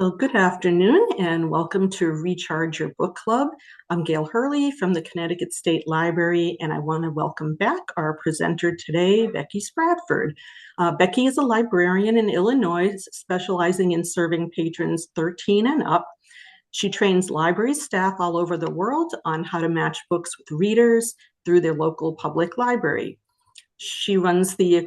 Well, good afternoon and welcome to Recharge Your Book Club. I'm Gail Hurley from the Connecticut State Library, and I want to welcome back our presenter today, Becky Spratford. Becky is a librarian in Illinois, specializing in serving patrons 13 and up. She trains library staff all over the world on how to match books with readers through their local public library. She runs the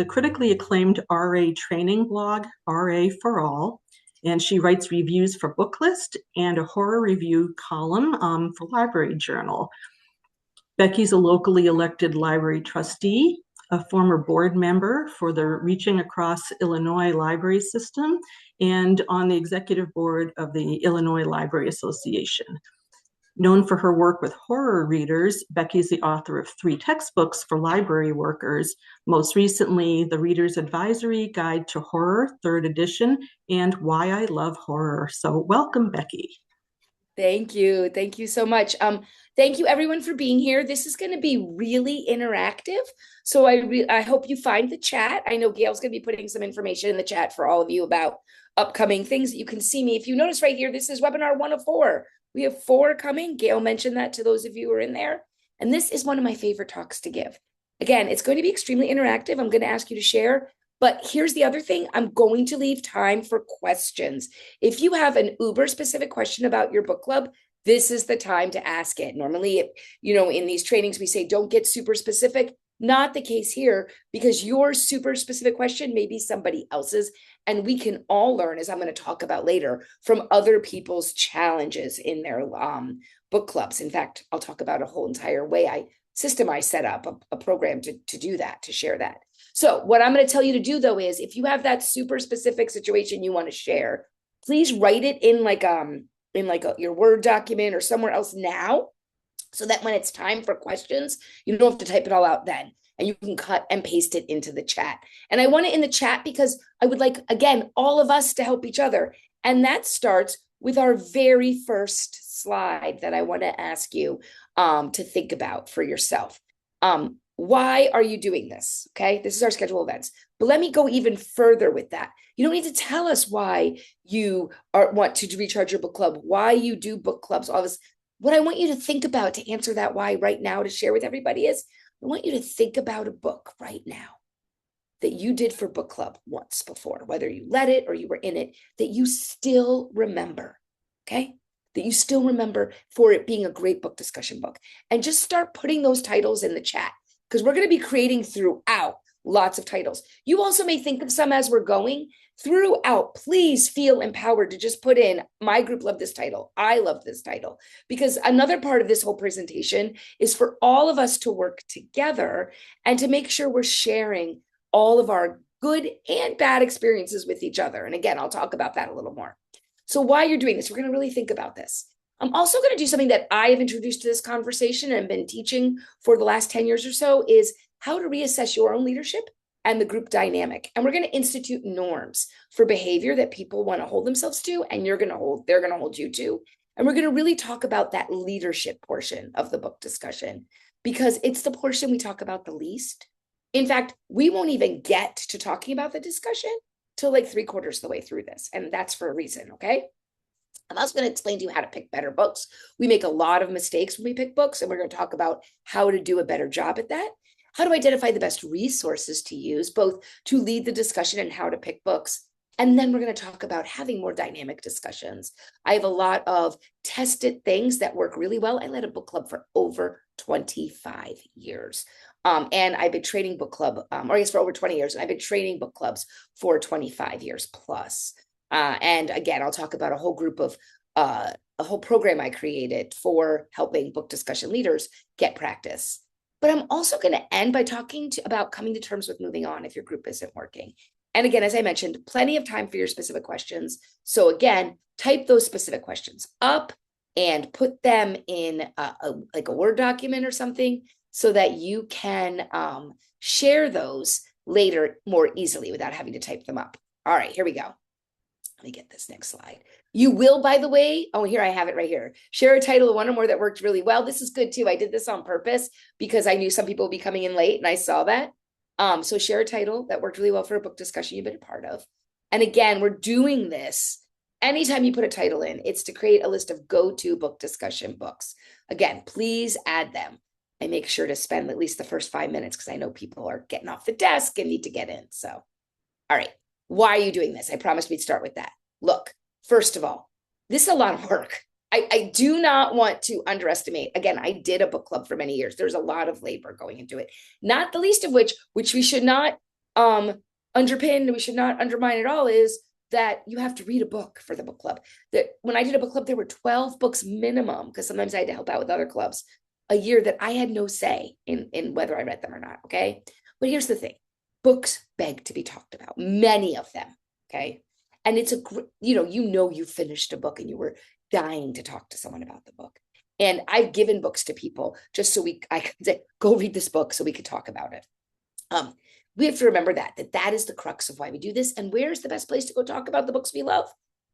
critically acclaimed RA training blog, RA for All, and she writes reviews for Booklist and a horror review column for Library Journal. Becky's a locally elected library trustee, a former board member for the Reaching Across Illinois Library System, and on the executive board of the Illinois Library Association. Known for her work with horror readers, Becky is the author of 3 textbooks for library workers, most recently The Reader's Advisory Guide to Horror, 3rd edition, and Why I Love Horror. So welcome, Becky. Thank you. Thank you so much. Thank you everyone for being here. This is going to be really interactive. So I hope you find the chat. I know Gail's going to be putting some information in the chat for all of you about upcoming things that you can see me. If you notice right here, this is webinar 1 of 4. We have 4 coming. Gail mentioned that to those of you who are in there. And this is one of my favorite talks to give. Again, it's going to be extremely interactive. I'm going to ask you to share. But here's the other thing. I'm going to leave time for questions. If you have an uber specific question about your book club, this is the time to ask it. Normally, in these trainings, we say, don't get super specific. Not the case here, because your super specific question may be somebody else's, and we can all learn, as I'm going to talk about later, from other people's challenges in their book clubs. In fact, I'll talk about a whole entire way I set up a program to do that, to share that. So what I'm going to tell you to do, though, is if you have that super specific situation you want to share, please write it in your Word document or somewhere else now, so that when it's time for questions, you don't have to type it all out then, and you can cut and paste it into the chat. And I want it in the chat because I would like, again, all of us to help each other. And that starts with our very first slide that I want to ask you to think about for yourself. Why are you doing this? Okay, this is our schedule of events. But let me go even further with that. You don't need to tell us why you want to recharge your book club, why you do book clubs, all this. What I want you to think about to answer that why right now, to share with everybody, is I want you to think about a book right now that you did for book club once before, whether you led it or you were in it, that you still remember, okay? That you still remember for it being a great book discussion book. And just start putting those titles in the chat, because we're going to be creating throughout lots of titles. You also may think of some as we're going throughout. Please feel empowered to just put in, my group loved this title, I love this title, because another part of this whole presentation is for all of us to work together and to make sure we're sharing all of our good and bad experiences with each other. And again, I'll talk about that a little more. So while you're doing this, we're going to really think about this. I'm also going to do something that I have introduced to this conversation and been teaching for the last 10 years or so, is how to reassess your own leadership and the group dynamic. And we're going to institute norms for behavior that people want to hold themselves to, and they're going to hold you to. And we're going to really talk about that leadership portion of the book discussion, because it's the portion we talk about the least. In fact, we won't even get to talking about the discussion till like 3/4 of the way through this. And that's for a reason, okay? I'm also going to explain to you how to pick better books. We make a lot of mistakes when we pick books, and we're going to talk about how to do a better job at that. How to identify the best resources to use, both to lead the discussion and how to pick books. And then we're going to talk about having more dynamic discussions. I have a lot of tested things that work really well. I led a book club for over 25 years. And I've been training book club, or I guess for over 20 years, and I've been training book clubs for 25 years plus. And again, I'll talk about a whole group of, a whole program I created for helping book discussion leaders get practice. But I'm also going to end by talking about coming to terms with moving on if your group isn't working. And again, as I mentioned, plenty of time for your specific questions. So again, type those specific questions up and put them in like a Word document or something, so that you can share those later more easily without having to type them up. All right, here we go. Let me get this next slide. You will, by the way, oh, here I have it right here. Share a title of one or more that worked really well. This is good too. I did this on purpose because I knew some people would be coming in late and I saw that. So share a title that worked really well for a book discussion you've been a part of. And again, we're doing this anytime you put a title in, it's to create a list of go-to book discussion books. Again, please add them. I make sure to spend at least the first 5 minutes because I know people are getting off the desk and need to get in. So, all right. Why are you doing this? I promised we'd start with that. Look, first of all, this is a lot of work. I do not want to underestimate. Again, I did a book club for many years. There's a lot of labor going into it, not the least of which we should not underpin, we should not undermine at all, is that you have to read a book for the book club. That when I did a book club, there were 12 books minimum, because sometimes I had to help out with other clubs a year, that I had no say in whether I read them or not. Okay. But here's the thing. Books beg to be talked about, many of them. Okay. And it's you finished a book and you were dying to talk to someone about the book. And I've given books to people just so I could say, go read this book so we could talk about it. We have to remember that is the crux of why we do this. And where's the best place to go talk about the books we love?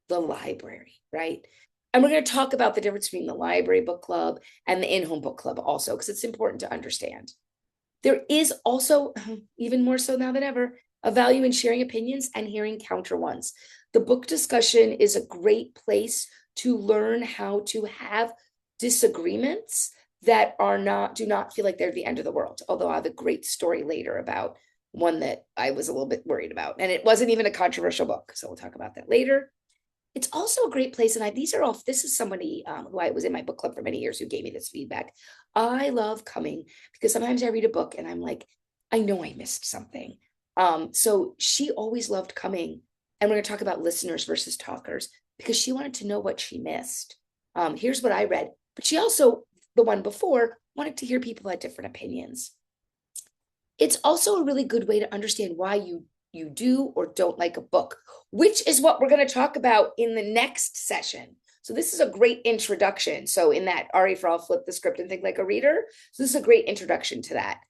The library, right? And we're going to talk about the difference between the library book club and the in-home book club also, because it's important to understand. There is also, even more so now than ever, a value in sharing opinions and hearing counter ones. The book discussion is a great place to learn how to have disagreements that do not feel like they're the end of the world. Although I have a great story later about one that I was a little bit worried about. And it wasn't even a controversial book. So we'll talk about that later. It's also a great place. And this is somebody who I was in my book club for many years who gave me this feedback. I love coming because sometimes I read a book and I'm like, I know I missed something. So she always loved coming. And we're going to talk about listeners versus talkers because she wanted to know what she missed. Here's what I read. But she also, the one before, wanted to hear people had different opinions. It's also a really good way to understand why you do or don't like a book, which is what we're going to talk about in the next session. So this is a great introduction. So in that RE for All, flip the script and think like a reader. So this is a great introduction to that.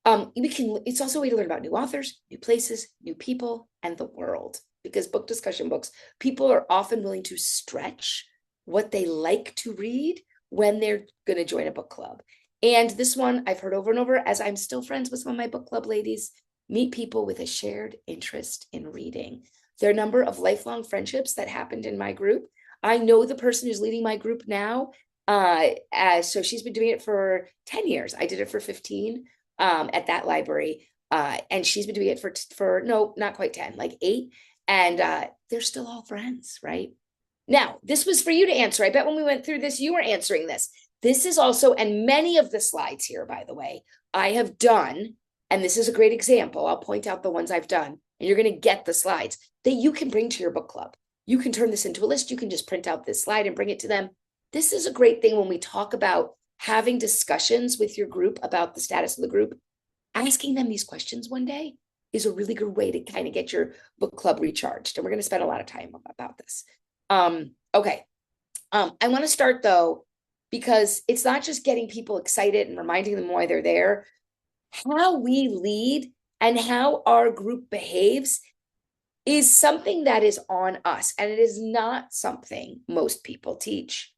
It's also a way to learn about new authors, new places, new people, and the world. Because book discussion books, people are often willing to stretch what they like to read when they're going to join a book club. And this one I've heard over and over, as I'm still friends with some of my book club ladies, meet people with a shared interest in reading. There are a number of lifelong friendships that happened in my group. I know the person who's leading my group now. So she's been doing it for 10 years. I did it for 15 at that library. And she's been doing it for no, not quite 10, like 8. And they're still all friends, right? Now, this was for you to answer. I bet when we went through this, you were answering this. This is also, and many of the slides here, by the way, I have done, and this is a great example. I'll point out the ones I've done, and you're going to get the slides that you can bring to your book club. You can turn this into a list. You can just print out this slide and bring it to them. This is a great thing when we talk about having discussions with your group about the status of the group. Asking them these questions one day is a really good way to kind of get your book club recharged. And we're going to spend a lot of time about this. Okay. I want to start though, because it's not just getting people excited and reminding them why they're there. How we lead and how our group behaves is something that is on us, and it is not something most people teach.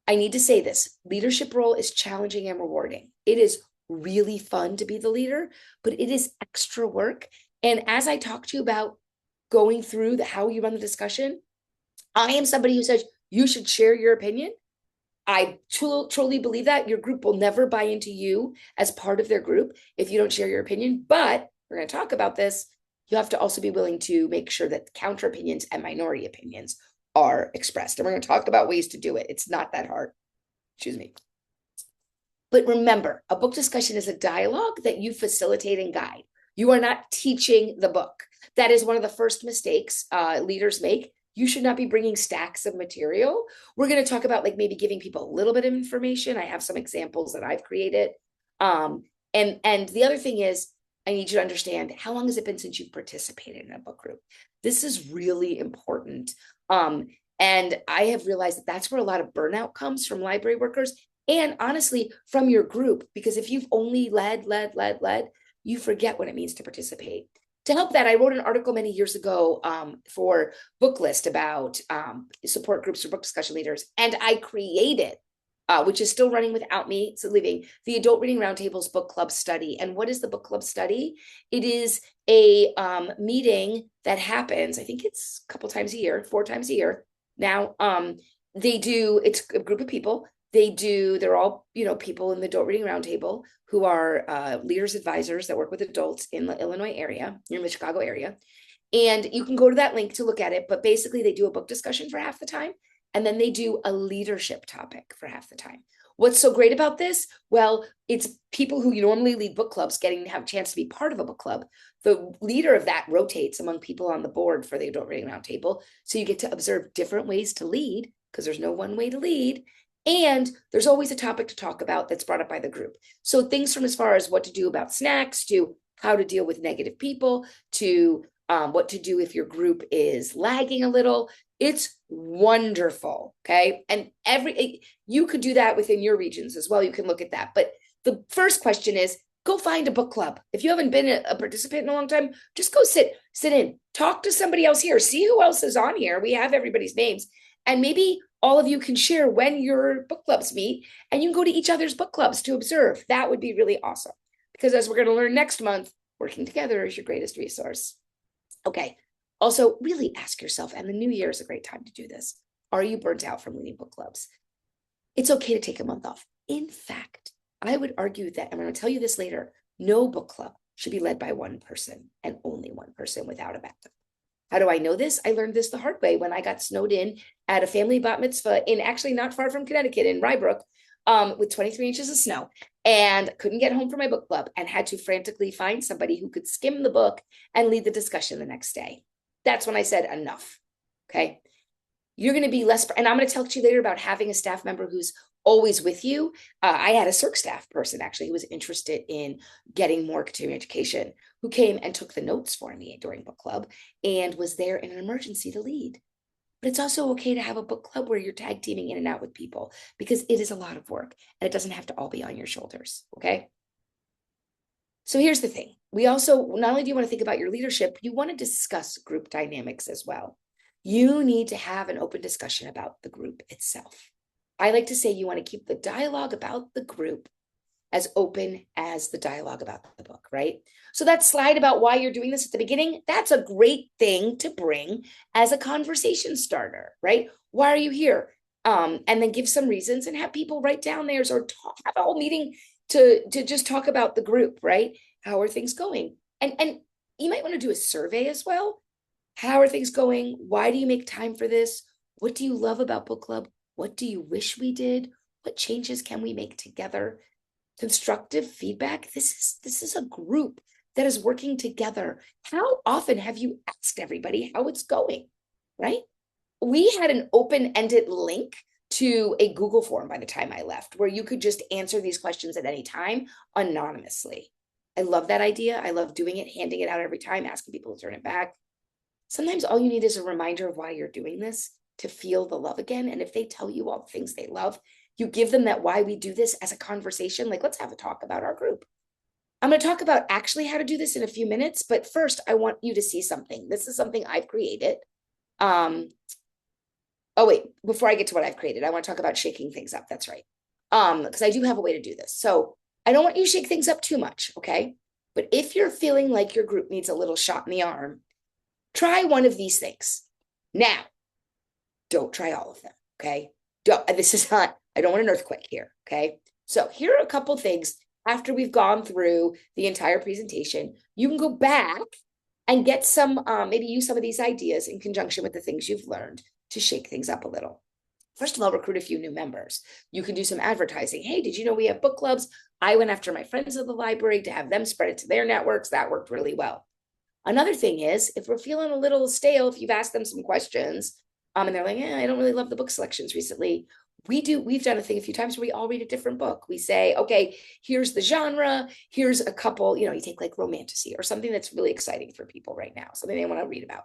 I need to say this: leadership role is challenging and rewarding. It is really fun to be the leader, but it is extra work. And as I talk to you about going through how you run the discussion, I am somebody who says you should share your opinion. I truly believe that your group will never buy into you as part of their group if you don't share your opinion. But we're going to talk about this. You have to also be willing to make sure that counter opinions and minority opinions are expressed. And we're going to talk about ways to do it. It's not that hard. Excuse me. But remember, a book discussion is a dialogue that you facilitate and guide. You are not teaching the book. That is one of the first mistakes leaders make. You should not be bringing stacks of material. We're going to talk about like maybe giving people a little bit of information. I have some examples that I've created. And the other thing is, I need you to understand, how long has it been since you've participated in a book group? This is really important. And I have realized that that's where a lot of burnout comes from library workers, and honestly, from your group, because if you've only led, you forget what it means to participate. To help that, I wrote an article many years ago for Booklist about support groups for book discussion leaders. And I created, which is still running without me, so leaving, the Adult Reading Roundtables Book Club Study. And what is the Book Club Study? It is a meeting that happens, I think it's a couple times a year, 4 times a year, now. It's a group of people. They're all, people in the Adult Reading Roundtable who are leaders, advisors that work with adults in the Illinois area, in the Chicago area. And you can go to that link to look at it. But basically, they do a book discussion for half the time, and then they do a leadership topic for half the time. What's so great about this? Well, it's people who normally lead book clubs getting to have a chance to be part of a book club. The leader of that rotates among people on the board for the Adult Reading Roundtable. So you get to observe different ways to lead, because there's no one way to lead. And there's always a topic to talk about that's brought up by the group. So things from as far as what to do about snacks, to how to deal with negative people, to what to do if your group is lagging a little. It's wonderful. Okay. And you could do that within your regions as well. You can look at that. But the first question is, go find a book club. If you haven't been a participant in a long time, just go sit in, talk to somebody else here, see who else is on here. We have everybody's names. And maybe all of you can share when your book clubs meet, and you can go to each other's book clubs to observe. That would be really awesome. Because as we're going to learn next month, working together is your greatest resource. Okay. Also, really ask yourself, and the new year is a great time to do this. Are you burnt out from leading book clubs? It's okay to take a month off. In fact, I would argue that, I'm going to tell you this later, no book club should be led by one person, and only one person without a backup. How do I know this? I learned this the hard way when I got snowed in at a family bat mitzvah in actually not far from Connecticut, in Rybrook, with 23 inches of snow, and couldn't get home from my book club, and had to frantically find somebody who could skim the book and lead the discussion the next day. That's when I said enough. Okay. You're going to be less, and I'm going to talk to you later about having a staff member who's always with you. I had a circ staff person actually who was interested in getting more continuing education, who came and took the notes for me during book club and was there in an emergency to lead. But it's also okay to have a book club where you're tag teaming in and out with people, because it is a lot of work and it doesn't have to all be on your shoulders. Okay. So here's the thing. We also, not only do you want to think about your leadership, you want to discuss group dynamics as well. You need to have an open discussion about the group itself. I like to say you want to keep the dialogue about the group as open as the dialogue about the book, right? So that slide about why you're doing this at the beginning, that's a great thing to bring as a conversation starter, right? Why are you here? And then give some reasons and have people write down theirs, or have a whole meeting to just talk about the group, right? How are things going? And you might want to do a survey as well. How are things going? Why do you make time for this? What do you love about book club? What do you wish we did? What changes can we make together? Constructive feedback. This is a group that is working together. How often have you asked everybody how it's going, right? We had an open-ended link to a Google form by the time I left, where you could just answer these questions at any time anonymously. I love that idea. I love doing it, handing it out every time, asking people to turn it back. Sometimes all you need is a reminder of why you're doing this, to feel the love again. And if they tell you all the things they love, you give them that why we do this as a conversation. Like, let's have a talk about our group. I'm going to talk about actually how to do this in a few minutes, but first I want you to see something. This is something I've created. Oh wait, before I get to what I've created, I want to talk about shaking things up. That's right. Because I do have a way to do this. So I don't want you to shake things up too much, okay? But if you're feeling like your group needs a little shot in the arm, try one of these things. Now, don't try all of them, okay? This is not, I don't want an earthquake here, okay? So here are a couple things after we've gone through the entire presentation. You can go back and get some, maybe use some of these ideas in conjunction with the things you've learned to shake things up a little. First of all, recruit a few new members. You can do some advertising. Hey, did you know we have book clubs? I went after my friends at the library to have them spread it to their networks. That worked really well. Another thing is, if we're feeling a little stale, if you've asked them some questions, and they're like, I don't really love the book selections recently, we've done a thing a few times where we all read a different book. We say, okay, here's the genre, here's a couple, you take like romantasy or something that's really exciting for people right now, something they want to read about.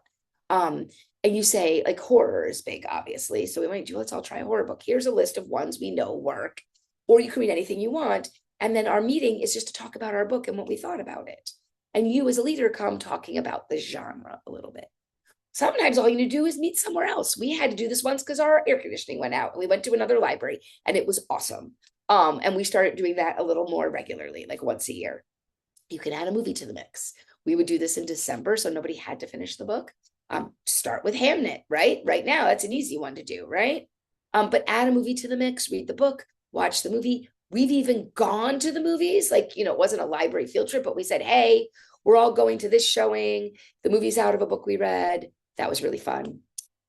And you say, like, horror is big, obviously. So we might do, let's all try a horror book. Here's a list of ones we know work, or you can read anything you want. And then our meeting is just to talk about our book and what we thought about it. And you as a leader come talking about the genre a little bit. Sometimes all you need to do is meet somewhere else. We had to do this once because our air conditioning went out. We went to another library and it was awesome. And we started doing that a little more regularly, like once a year. You can add a movie to the mix. We would do this in December, so nobody had to finish the book. Start with Hamnet, right? Right now, that's an easy one to do, right? But add a movie to the mix, read the book, watch the movie. We've even gone to the movies, like, it wasn't a library field trip, but we said, hey, we're all going to this showing. The movie's out of a book we read. That was really fun.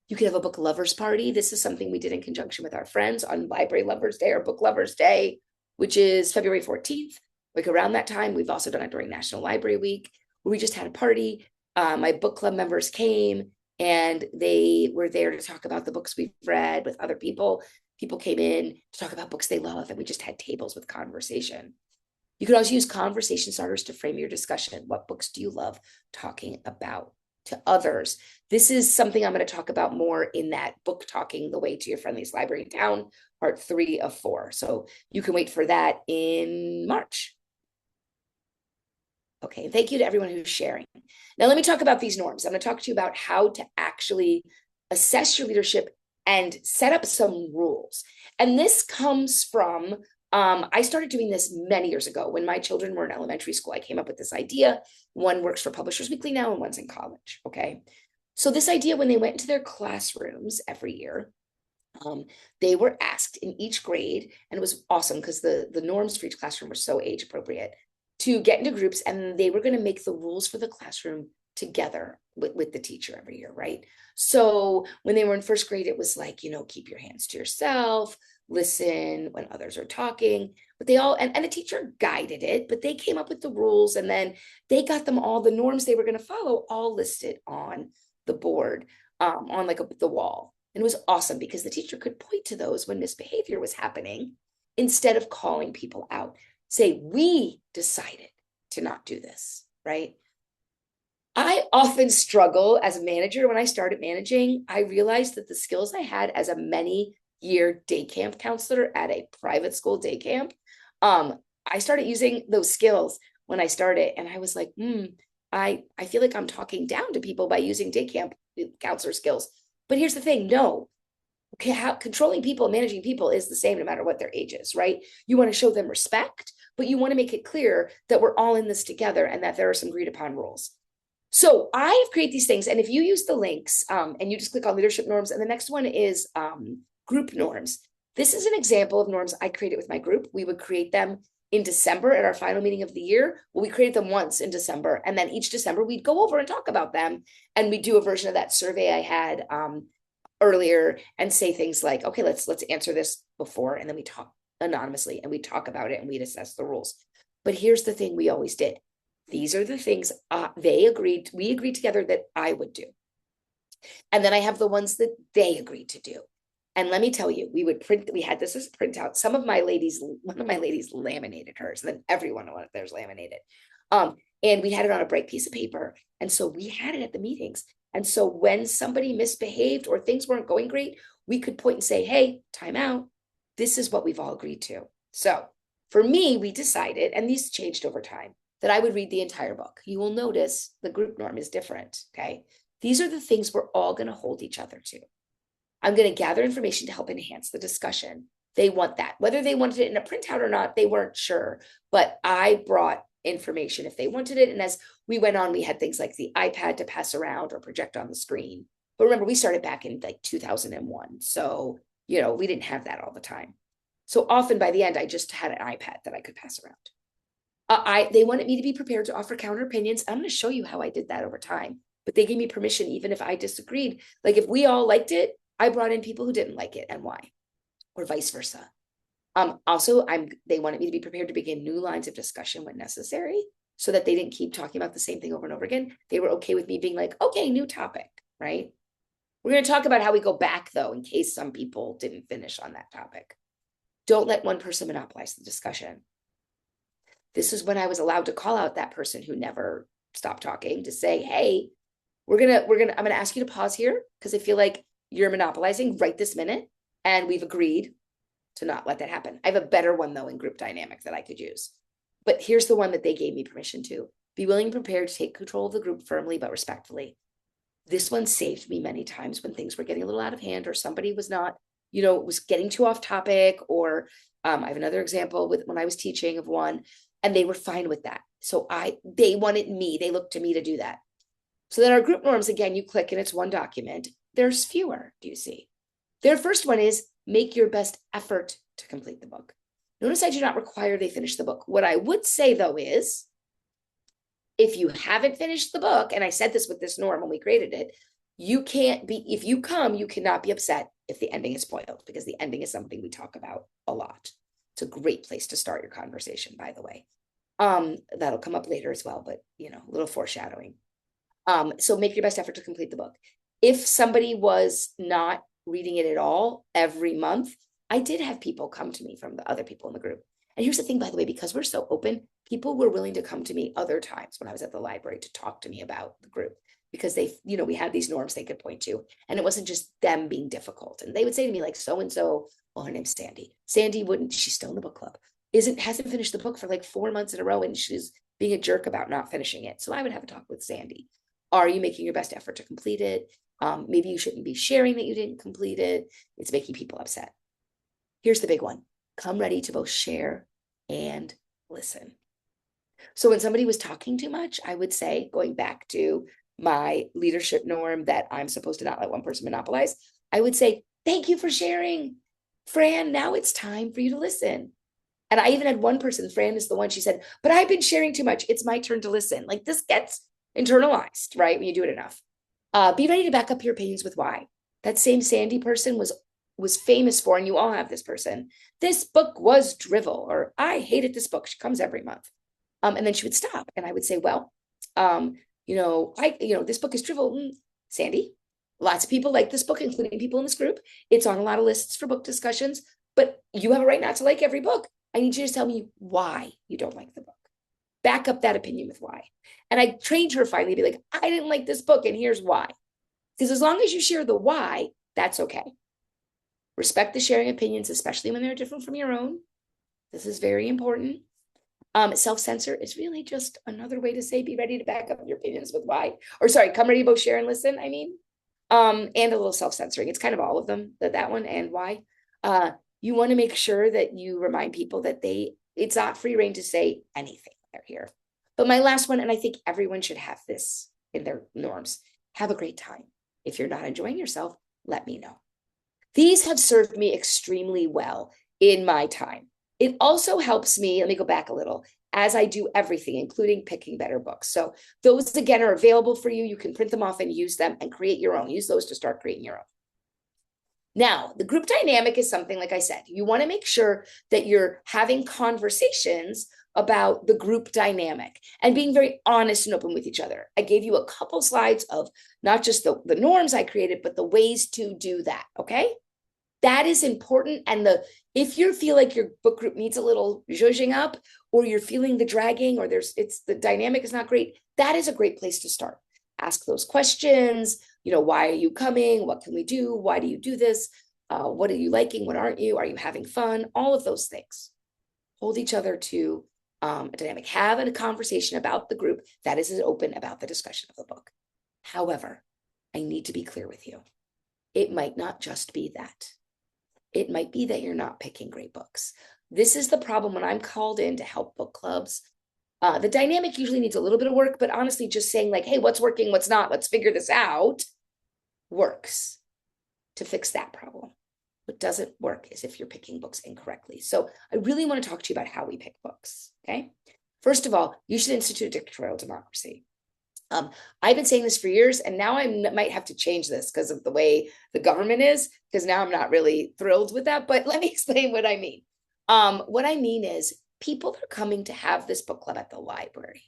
You could have a book lovers party. This is something we did in conjunction with our friends on Library Lovers Day or Book Lovers Day, which is February 14th. Like around that time, we've also done it during National Library Week, where we just had a party. My book club members came and they were there to talk about the books we've read with other people. People came in to talk about books they love, and we just had tables with conversation. You could also use conversation starters to frame your discussion. What books do you love talking about to others? This is something I'm going to talk about more in that book Talking the Way to Your Friendliest Library in Town, part 3 of 4. So you can wait for that in March. Okay, thank you to everyone who's sharing. Now let me talk about these norms. I'm going to talk to you about how to actually assess your leadership and set up some rules. And this comes from, I started doing this many years ago when my children were in elementary school. I came up with this idea. One works for Publishers Weekly now and one's in college, okay? So this idea, when they went into their classrooms every year, they were asked in each grade, and it was awesome because the norms for each classroom were so age appropriate, to get into groups, and they were going to make the rules for the classroom together with the teacher every year, right? So when they were in first grade, it was like, keep your hands to yourself, listen when others are talking, but they all, and a teacher guided it, but they came up with the rules, and then they got them all, the norms they were going to follow, all listed on the board, on like the wall. And it was awesome because the teacher could point to those when misbehavior was happening instead of calling people out. Say, we decided to not do this, right? I often struggle as a manager. When I started managing, I realized that the skills I had as a many-year day camp counselor at a private school day camp, I started using those skills when I started, and I was like, I feel like I'm talking down to people by using day camp counselor skills. But here's the thing, no. Okay, controlling people, managing people is the same no matter what their age is, right? You want to show them respect, but you want to make it clear that we're all in this together and that there are some agreed upon rules. So I've created these things, and if you use the links and you just click on leadership norms, and the next one is group norms. This is an example of norms I created with my group. We would create them in December at our final meeting of the year. Well, we created them once in December, and then each December we'd go over and talk about them, and we do a version of that survey I had earlier and say things like, okay, let's answer this before, and then we talk anonymously and we talk about it and we'd assess the rules. But here's the thing we always did. These are the things we agreed together that I would do. And then I have the ones that they agreed to do. And let me tell you, we had this as a printout. One of my ladies laminated hers, and then everyone of theirs laminated. And we had it on a bright piece of paper. And so we had it at the meetings. And so when somebody misbehaved or things weren't going great, we could point and say, hey, time out. This is what we've all agreed to. So for me, we decided, and these changed over time, that I would read the entire book. You will notice the group norm is different, okay? These are the things we're all going to hold each other to. I'm going to gather information to help enhance the discussion. They want that. Whether they wanted it in a printout or not, they weren't sure. But I brought information if they wanted it. And as we went on, we had things like the iPad to pass around or project on the screen. But remember, we started back in like 2001. So, we didn't have that all the time. So often by the end, I just had an iPad that I could pass around. They wanted me to be prepared to offer counter opinions. I'm going to show you how I did that over time. But they gave me permission, even if I disagreed. Like if we all liked it, I brought in people who didn't like it and why, or vice versa. Also, they wanted me to be prepared to begin new lines of discussion when necessary so that they didn't keep talking about the same thing over and over again. They were okay with me being like, okay, new topic, right? We're going to talk about how we go back, though, in case some people didn't finish on that topic. Don't let one person monopolize the discussion. This is when I was allowed to call out that person who never stopped talking to say, hey, I'm going to ask you to pause here because I feel like you're monopolizing right this minute. And we've agreed to not let that happen. I have a better one, though, in group dynamic that I could use. But here's the one that they gave me permission to. Be willing and prepared to take control of the group firmly but respectfully. This one saved me many times when things were getting a little out of hand or somebody was not, was getting too off topic. Or I have another example with when I was teaching of one, and they were fine with that. So they wanted me, they looked to me to do that. So then our group norms, again, you click and it's one document. There's fewer, do you see? Their first one is make your best effort to complete the book. Notice I do not require they finish the book. What I would say though is, if you haven't finished the book, and I said this with this norm when we created it, you can't be, if you come, you cannot be upset if the ending is spoiled, because the ending is something we talk about a lot. It's a great place to start your conversation, by the way. That'll come up later as well, but a little foreshadowing. So make your best effort to complete the book. If somebody was not reading it at all every month, I did have people come to me from the other people in the group. And here's the thing, by the way, because we're so open, people were willing to come to me other times when I was at the library to talk to me about the group, because they, we had these norms they could point to, and it wasn't just them being difficult. And they would say to me, like, so-and-so, well, her name's Sandy. Sandy she's still in the book club, hasn't finished the book for like 4 months in a row, and she's being a jerk about not finishing it. So I would have a talk with Sandy. Are you making your best effort to complete it? Maybe you shouldn't be sharing that you didn't complete it. It's making people upset. Here's the big one. Come ready to both share and listen. So when somebody was talking too much, I would say, going back to my leadership norm that I'm supposed to not let one person monopolize, I would say, thank you for sharing. Fran, now it's time for you to listen. And I even had one person, Fran is the one, she said, but I've been sharing too much. It's my turn to listen. Like, this gets internalized, right? When you do it enough. Be ready to back up your opinions with why. That same Sandy person was famous for, and you all have this person, this book was drivel, or I hated this book. She comes every month. And then she would stop and I would say, well, this book is drivel. Sandy, lots of people like this book, including people in this group. It's on a lot of lists for book discussions, but you have a right not to like every book. I need you to tell me why you don't like the book. Back up that opinion with why. And I trained her finally to be like, I didn't like this book, and here's why. Because as long as you share the why, that's okay. Respect the sharing opinions, especially when they're different from your own. This is very important. Self-censor is really just another way to say, be ready to back up your opinions with why. Or sorry, come ready to both share and listen, and a little self-censoring. It's kind of all of them, that one and why. You want to make sure that you remind people that it's not free reign to say anything they're here. But my last one, and I think everyone should have this in their norms, have a great time. If you're not enjoying yourself, let me know. These have served me extremely well in my time. It also helps me, let me go back a little, as I do everything, including picking better books. So those, again, are available for you. You can print them off and use them and create your own. Use those to start creating your own. Now, the group dynamic is something, like I said, you want to make sure that you're having conversations about the group dynamic and being very honest and open with each other. I gave you a couple slides of not just the norms I created, but the ways to do that, okay? That is important. And if you feel like your book group needs a little zhuzhing up, or you're feeling the dragging, or the dynamic is not great, that is a great place to start. Ask those questions. Why are you coming? What can we do? Why do you do this? What are you liking? What aren't you? Are you having fun? All of those things. Hold each other to a dynamic. Have a conversation about the group that is open about the discussion of the book. However, I need to be clear with you. It might not just be that. It might be that you're not picking great books. This is the problem when I'm called in to help book clubs. The dynamic usually needs a little bit of work, but honestly, just saying like, hey, what's working, what's not, let's figure this out, works to fix that problem. What doesn't work is if you're picking books incorrectly. So I really want to talk to you about how we pick books, okay? First of all, you should institute dictatorial democracy. I've been saying this for years, and now I might have to change this because of the way the government is, because now I'm not really thrilled with that, but let me explain what I mean. What I mean is people are coming to have this book club at the library.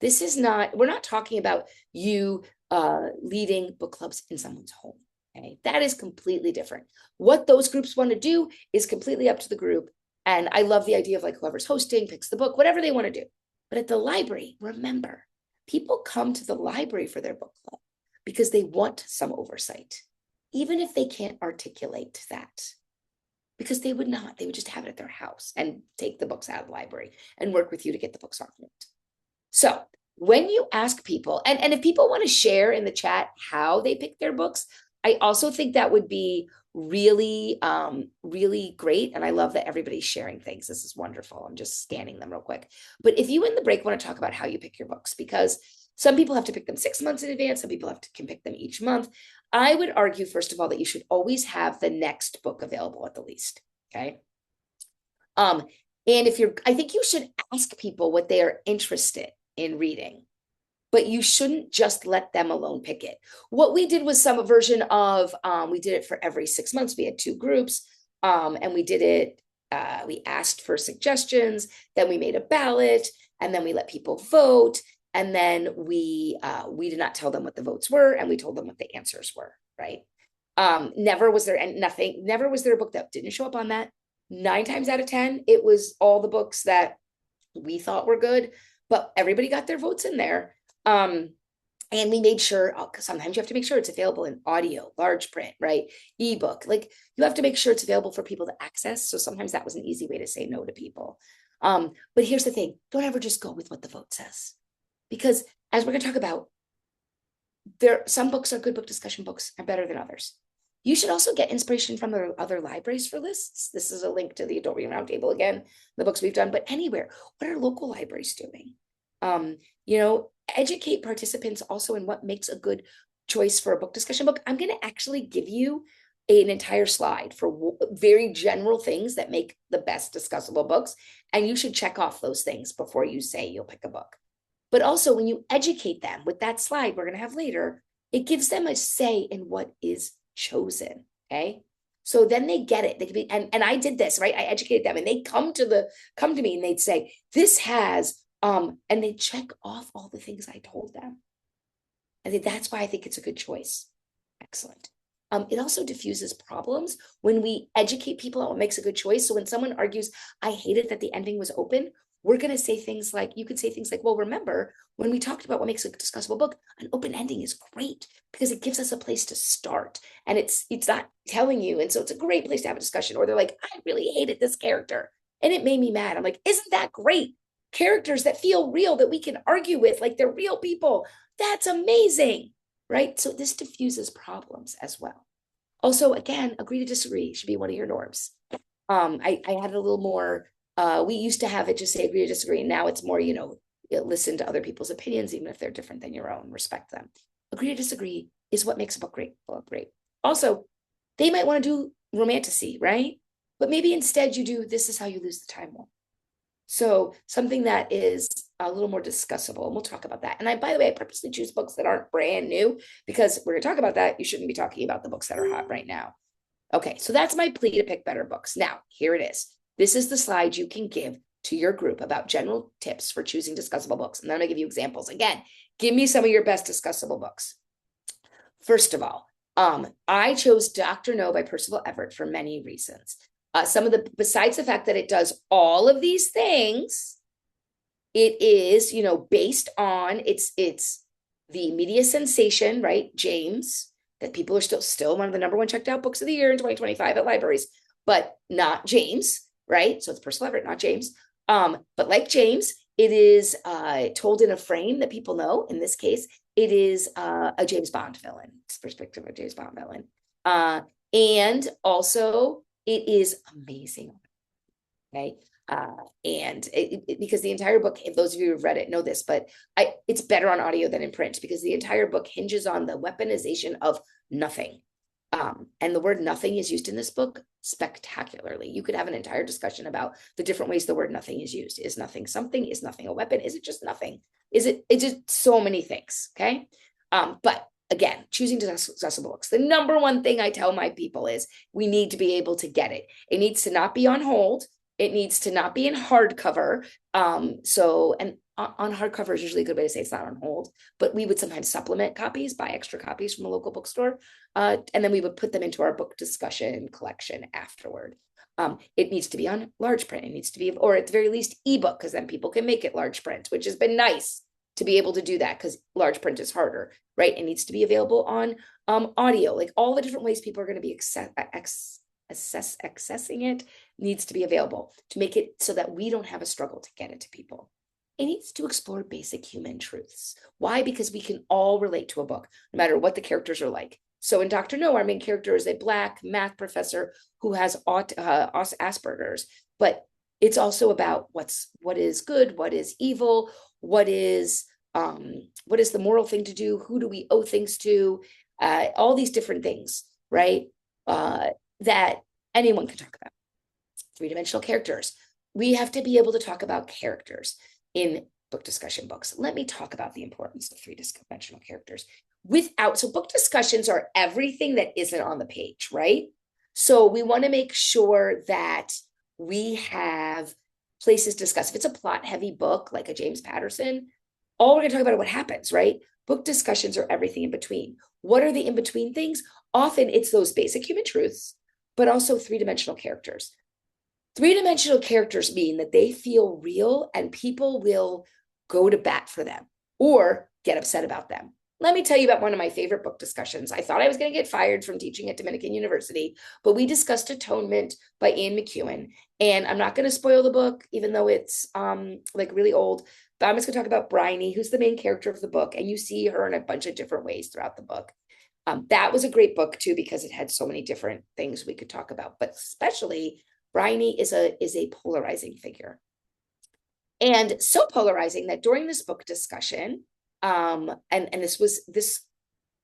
We're not talking about you leading book clubs in someone's home. Okay? That is completely different. What those groups want to do is completely up to the group. And I love the idea of like whoever's hosting picks the book, whatever they want to do. But at the library, remember, people come to the library for their book club because they want some oversight, even if they can't articulate that. Because they would not. They would just have it at their house and take the books out of the library and work with you to get the books off it. So when you ask people, and if people want to share in the chat how they pick their books, I also think that would be really, really great. And I love that everybody's sharing things. This is wonderful. I'm just scanning them real quick. But if you in the break want to talk about how you pick your books, because Some people have to pick them 6 months in advance. Some people can pick them each month. I would argue, first of all, that you should always have the next book available at the least. Okay. Um, and I think you should ask people what they are interested in reading, but you shouldn't just let them alone pick it. What we did was some version of, we did it for every 6 months. We had 2 groups, and we did it. We asked for suggestions, then we made a ballot, and then we let people vote. And then we did not tell them what the votes were, and we told them what the answers were, right? Never was there a book that didn't show up on that. 9 times out of 10, it was all the books that we thought were good, but everybody got their votes in there. And we made sure, because sometimes you have to make sure it's available in audio, large print, right? Ebook, like you have to make sure it's available for people to access. So sometimes that was an easy way to say no to people. But here's the thing, don't ever just go with what the vote says. Because as we're going to talk about, some books are good book discussion books are better than others. You should also get inspiration from other libraries for lists. This is a link to the Adult Reading Roundtable again, the books we've done, but anywhere. What are local libraries doing? Educate participants also in what makes a good choice for a book discussion book. I'm going to actually give you an entire slide for very general things that make the best discussable books. And you should check off those things before you say you'll pick a book. But also when you educate them with that slide we're going to have later, it gives them a say in what is chosen. Okay. So then they get it. They can be, and I did this, right? I educated them and they come to me and they'd say, this has, and they check off all the things I told them. I think that's why I think it's a good choice. Excellent. It also diffuses problems when we educate people on what makes a good choice. So when someone argues, I hated that the ending was open, we're going to say things like, you could say things like, well, remember when we talked about what makes a discussable book, an open ending is great because it gives us a place to start and it's not telling you. And so it's a great place to have a discussion. Or they're like, I really hated this character and it made me mad. I'm like, isn't that great? Characters that feel real, that we can argue with, like they're real people. That's amazing, right? So this diffuses problems as well. Also, again, agree to disagree should be one of your norms. I had a little more, we used to have it just say agree to disagree. And now it's more, listen to other people's opinions, even if they're different than your own, respect them. Agree to disagree is what makes a book great. Also, they might want to do romantasy, right? But maybe instead you do, this is how you lose the time wall. So something that is a little more discussable, and we'll talk about that. And by the way, I purposely choose books that aren't brand new because we're going to talk about that. You shouldn't be talking about the books that are hot right now. Okay, so that's my plea to pick better books. Now, here it is. This is the slide you can give to your group about general tips for choosing discussable books. And then I'm going to give you examples. Again, give me some of your best discussable books. First of all, I chose Dr. No by Percival Everett for many reasons. Besides the fact that it does all of these things, it is, based on it's the media sensation, right? James, that people are still one of the number 1 checked out books of the year in 2025 at libraries, but not James, right? So it's Percival Everett, not James. But like James, it is told in a frame that people know. In this case, it is a James Bond villain. It's perspective of a James Bond villain. And also it is amazing. Okay. Because the entire book, if those of you who've read it know this, but it's better on audio than in print because the entire book hinges on the weaponization of nothing. And the word nothing is used in this book spectacularly. You could have an entire discussion about the different ways the word nothing is used. Is nothing something? Is nothing a weapon? Is it just nothing? It's just so many things. Okay. But again, choosing discussable books. The number 1 thing I tell my people is we need to be able to get it. It needs to not be on hold. It needs to not be in hardcover. And on hardcover is usually a good way to say it's not on hold, but we would sometimes supplement copies, buy extra copies from a local bookstore. And then we would put them into our book discussion collection afterward. It needs to be on large print. It needs to be, or at the very least, ebook, because then people can make it large print, which has been nice to be able to do that because large print is harder, right? It needs to be available on audio, like all the different ways people are going to be accessing it needs to be available to make it so that we don't have a struggle to get it to people. It needs to explore basic human truths. Why? Because we can all relate to a book, no matter what the characters are like. So in Dr. No, our main character is a Black math professor who has Asperger's, but it's also about what is good, what is evil, what is What is the moral thing to do? Who do we owe things to? All these different things, right? That anyone can talk about. Three-dimensional characters. We have to be able to talk about characters in book discussion books. Let me talk about the importance of three-dimensional characters. So book discussions are everything that isn't on the page, right? So we want to make sure that we have places to discuss. If it's a plot-heavy book, like a James Patterson, all we're going to talk about is what happens, right? Book discussions are everything in between. What are the in-between things? Often it's those basic human truths, but also three-dimensional characters. Three-dimensional characters mean that they feel real and people will go to bat for them or get upset about them. Let me tell you about one of my favorite book discussions. I thought I was going to get fired from teaching at Dominican University, but we discussed Atonement by Ian McEwan. And I'm not going to spoil the book, even though it's like really old, but I'm just going to talk about Bryony, who's the main character of the book. And you see her in a bunch of different ways throughout the book. That was a great book too, because it had so many different things we could talk about, but especially Bryony is a polarizing figure. And so polarizing that during this book discussion, and this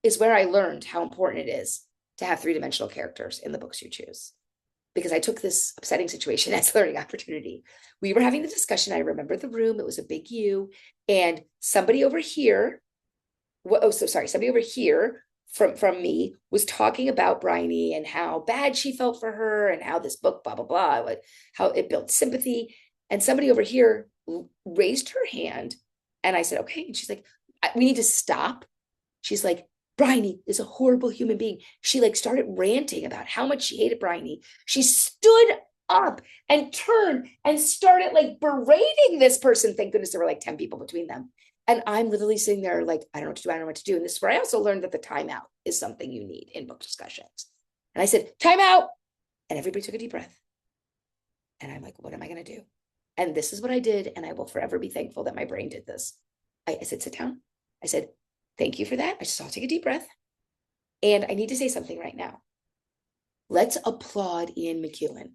is where I learned how important it is to have three-dimensional characters in the books you choose. Because I took this upsetting situation as a learning opportunity. We were having the discussion. I remember the room, it was a big U, and somebody over here, somebody over here from me was talking about Bryony and how bad she felt for her and how this book, blah, blah, blah, how it built sympathy. And somebody over here raised her hand and I said, okay. And she's like, we need to stop. She's like, Bryony is a horrible human being. She like started ranting about how much she hated Bryony. She stood up and turned and started like berating this person. Thank goodness there were like 10 people between them. And I'm literally sitting there like, I don't know what to do. I don't know what to do. And this is where I also learned that the timeout is something you need in book discussions. And I said, timeout. And everybody took a deep breath. And I'm like, what am I going to do? And this is what I did. And I will forever be thankful that my brain did this. I said, sit down. I said, thank you for that. I just I'll take a deep breath. And I need to say something right now. Let's applaud Ian McEwan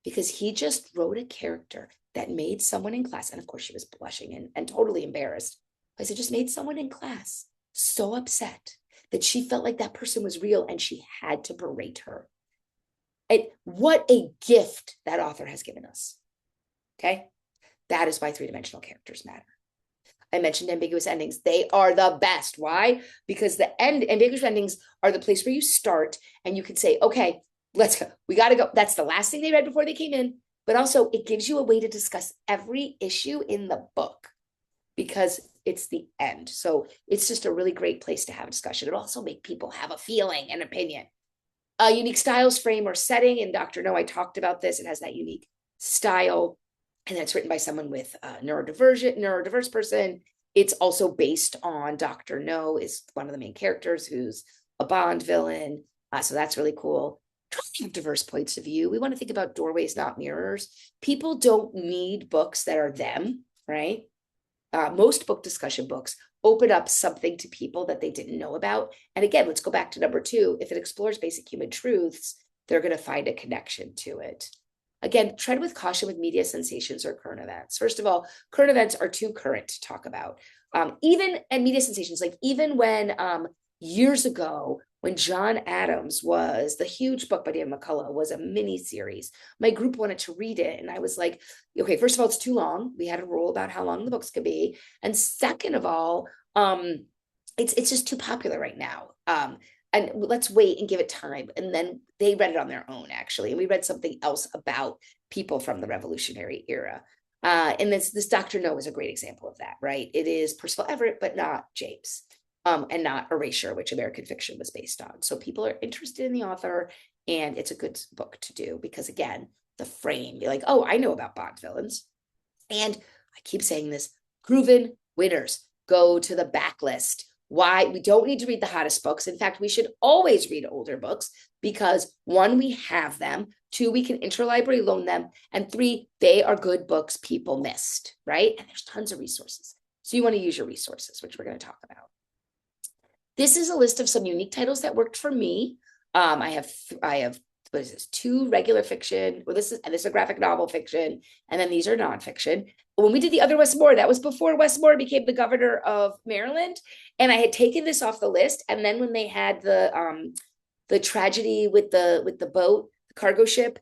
because he just wrote a character that made someone in class. And of course she was blushing and totally embarrassed. I said, just made someone in class so upset that she felt like that person was real and she had to berate her. And what a gift that author has given us. Okay. That is why three-dimensional characters matter. I mentioned ambiguous endings. They are the best. Why? Because the ambiguous endings are the place where you start and you can say, okay, let's go. We got to go. That's the last thing they read before they came in. But also it gives you a way to discuss every issue in the book because it's the end. So it's just a really great place to have a discussion. It'll also make people have a feeling, an opinion. A unique styles, frame, or setting. In Dr. No, I talked about this. It has that unique style. And that's written by someone with a neurodiverse person. It's also based on Dr. No is one of the main characters who's a Bond villain. So that's really cool. Try to have diverse points of view. We want to think about doorways, not mirrors. People don't need books that are them, right? Most book discussion books open up something to people that they didn't know about. And again, let's go back to number 2. If it explores basic human truths, they're going to find a connection to it. Again, tread with caution with media sensations or current events. First of all, current events are too current to talk about. And media sensations, like even when years ago, when John Adams was the huge book by Dan McCullough was a mini series, my group wanted to read it. And I was like, okay, first of all, it's too long. We had a rule about how long the books could be. And second of all, it's just too popular right now. And let's wait and give it time. And then they read it on their own, actually. And we read something else about people from the Revolutionary era. And this Dr. No is a great example of that, right? It is Percival Everett, but not James, and not Erasure, which American Fiction was based on. So people are interested in the author, and it's a good book to do because, again, the frame, you're like, oh, I know about Bond villains. And I keep saying this, proven winners go to the backlist. Why? We don't need to read the hottest books. In fact, we should always read older books because 1, we have them. 2, we can interlibrary loan them. And 3, they are good books people missed, right? And there's tons of resources. So you want to use your resources, which we're going to talk about. This is a list of some unique titles that worked for me. I have what is this? 2 regular fiction. Well, this is a graphic novel fiction, and then these are nonfiction. When we did the other Westmore, that was before Westmore became the governor of Maryland, and I had taken this off the list. And then when they had the tragedy with the boat, the cargo ship,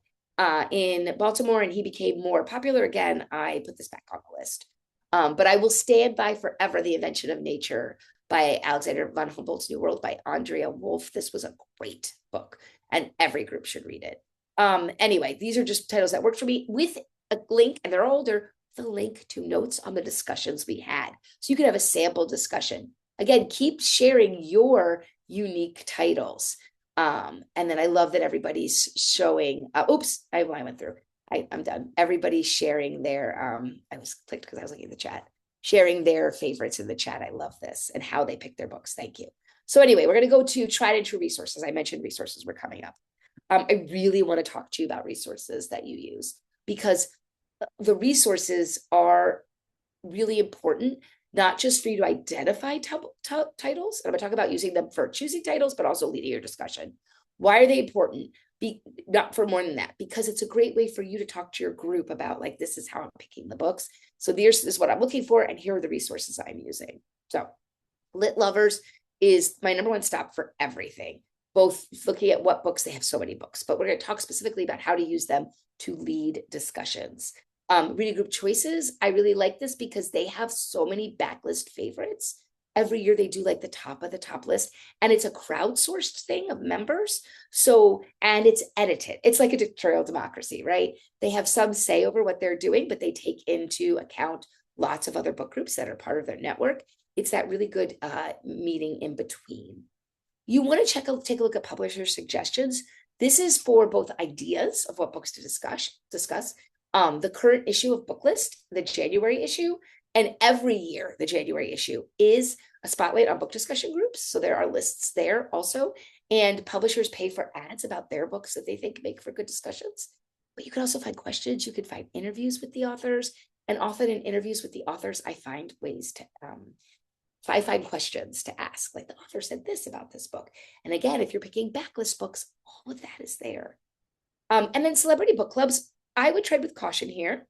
in Baltimore, and he became more popular again, I put this back on the list. But I will stand by forever The Invention of Nature by Alexander von Humboldt's New World by Andrea Wolf. This was a great book, and every group should read it. Anyway, these are just titles that worked for me, with a link, and they're older, the link to notes on the discussions we had. So you can have a sample discussion. Again, keep sharing your unique titles. And then I love that everybody's showing, oops, I went through. I'm done. Everybody's sharing their, I was clicked because I was looking at the chat, sharing their favorites in the chat. I love this, and how they pick their books. Thank you. So anyway, we're going to go to tried and true resources. I mentioned resources were coming up. I really want to talk to you about resources that you use, because the resources are really important, not just for you to identify titles. And I'm going to talk about using them for choosing titles, but also leading your discussion. Why are they important? Not for more than that, because it's a great way for you to talk to your group about, like, this is how I'm picking the books. So this is what I'm looking for, and here are the resources I'm using. So Lit Lovers is my number one stop for everything, both looking at what books. They have so many books, but we're going to talk specifically about how to use them to lead discussions. Reading Group Choices, I really like this because they have so many backlist favorites. Every year they do like the top of the top list, and it's a crowdsourced thing of members. So, and it's edited. It's like a dictatorial democracy, right? They have some say over what they're doing, but they take into account lots of other book groups that are part of their network. It's that really good meeting in between. You want to take a look at publisher suggestions. This is for both ideas of what books to discuss. The current issue of Booklist, the January issue, and every year, the January issue is a spotlight on book discussion groups. So there are lists there also, and publishers pay for ads about their books that they think make for good discussions. But you can also find questions. You can find interviews with the authors, and often in interviews with the authors, I find questions to ask. Like, the author said this about this book. And again, if you're picking backlist books, all of that is there. And then celebrity book clubs, I would tread with caution here.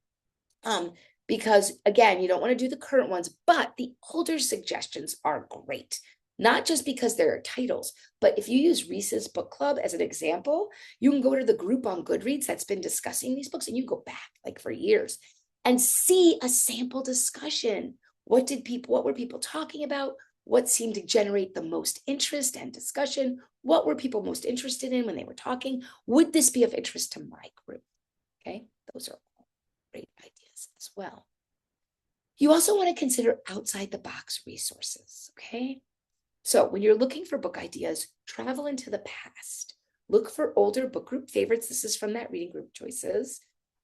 Because again, you don't want to do the current ones, but the older suggestions are great. Not just because there are titles, but if you use Reese's Book Club as an example, you can go to the group on Goodreads that's been discussing these books, and you go back like for years and see a sample discussion. What were people talking about? What seemed to generate the most interest and discussion? What were people most interested in when they were talking? Would this be of interest to my group? Okay, those are all great ideas as well. You also want to consider outside the box resources, okay? So when you're looking for book ideas, travel into the past. Look for older book group favorites. This is from that Reading Group Choices.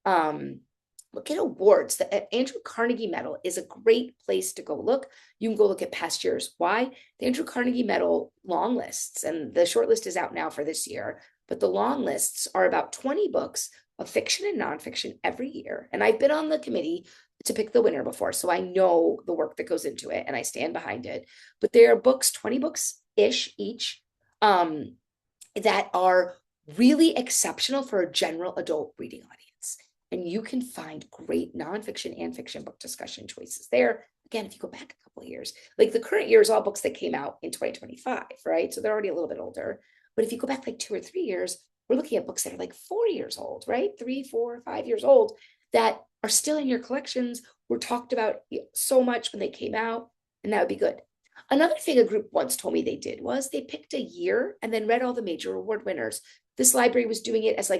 Look at awards. The Andrew Carnegie Medal is a great place to go look. You can go look at past years. Why? The Andrew Carnegie Medal long lists, and the short list is out now for this year, but the long lists are about 20 books of fiction and nonfiction every year. And I've been on the committee to pick the winner before, so I know the work that goes into it, and I stand behind it. But there are books, 20 books-ish each, that are really exceptional for a general adult reading audience. And you can find great nonfiction and fiction book discussion choices there. Again, if you go back a couple of years, like the current year is all books that came out in 2025, right? So they're already a little bit older. But if you go back like 2 or 3 years, we're looking at books that are like 4 years old, right? 3, 4, 5 years old that are still in your collections, were talked about so much when they came out, and that would be good. Another thing a group once told me they did was they picked a year and then read all the major award winners. This library was doing it as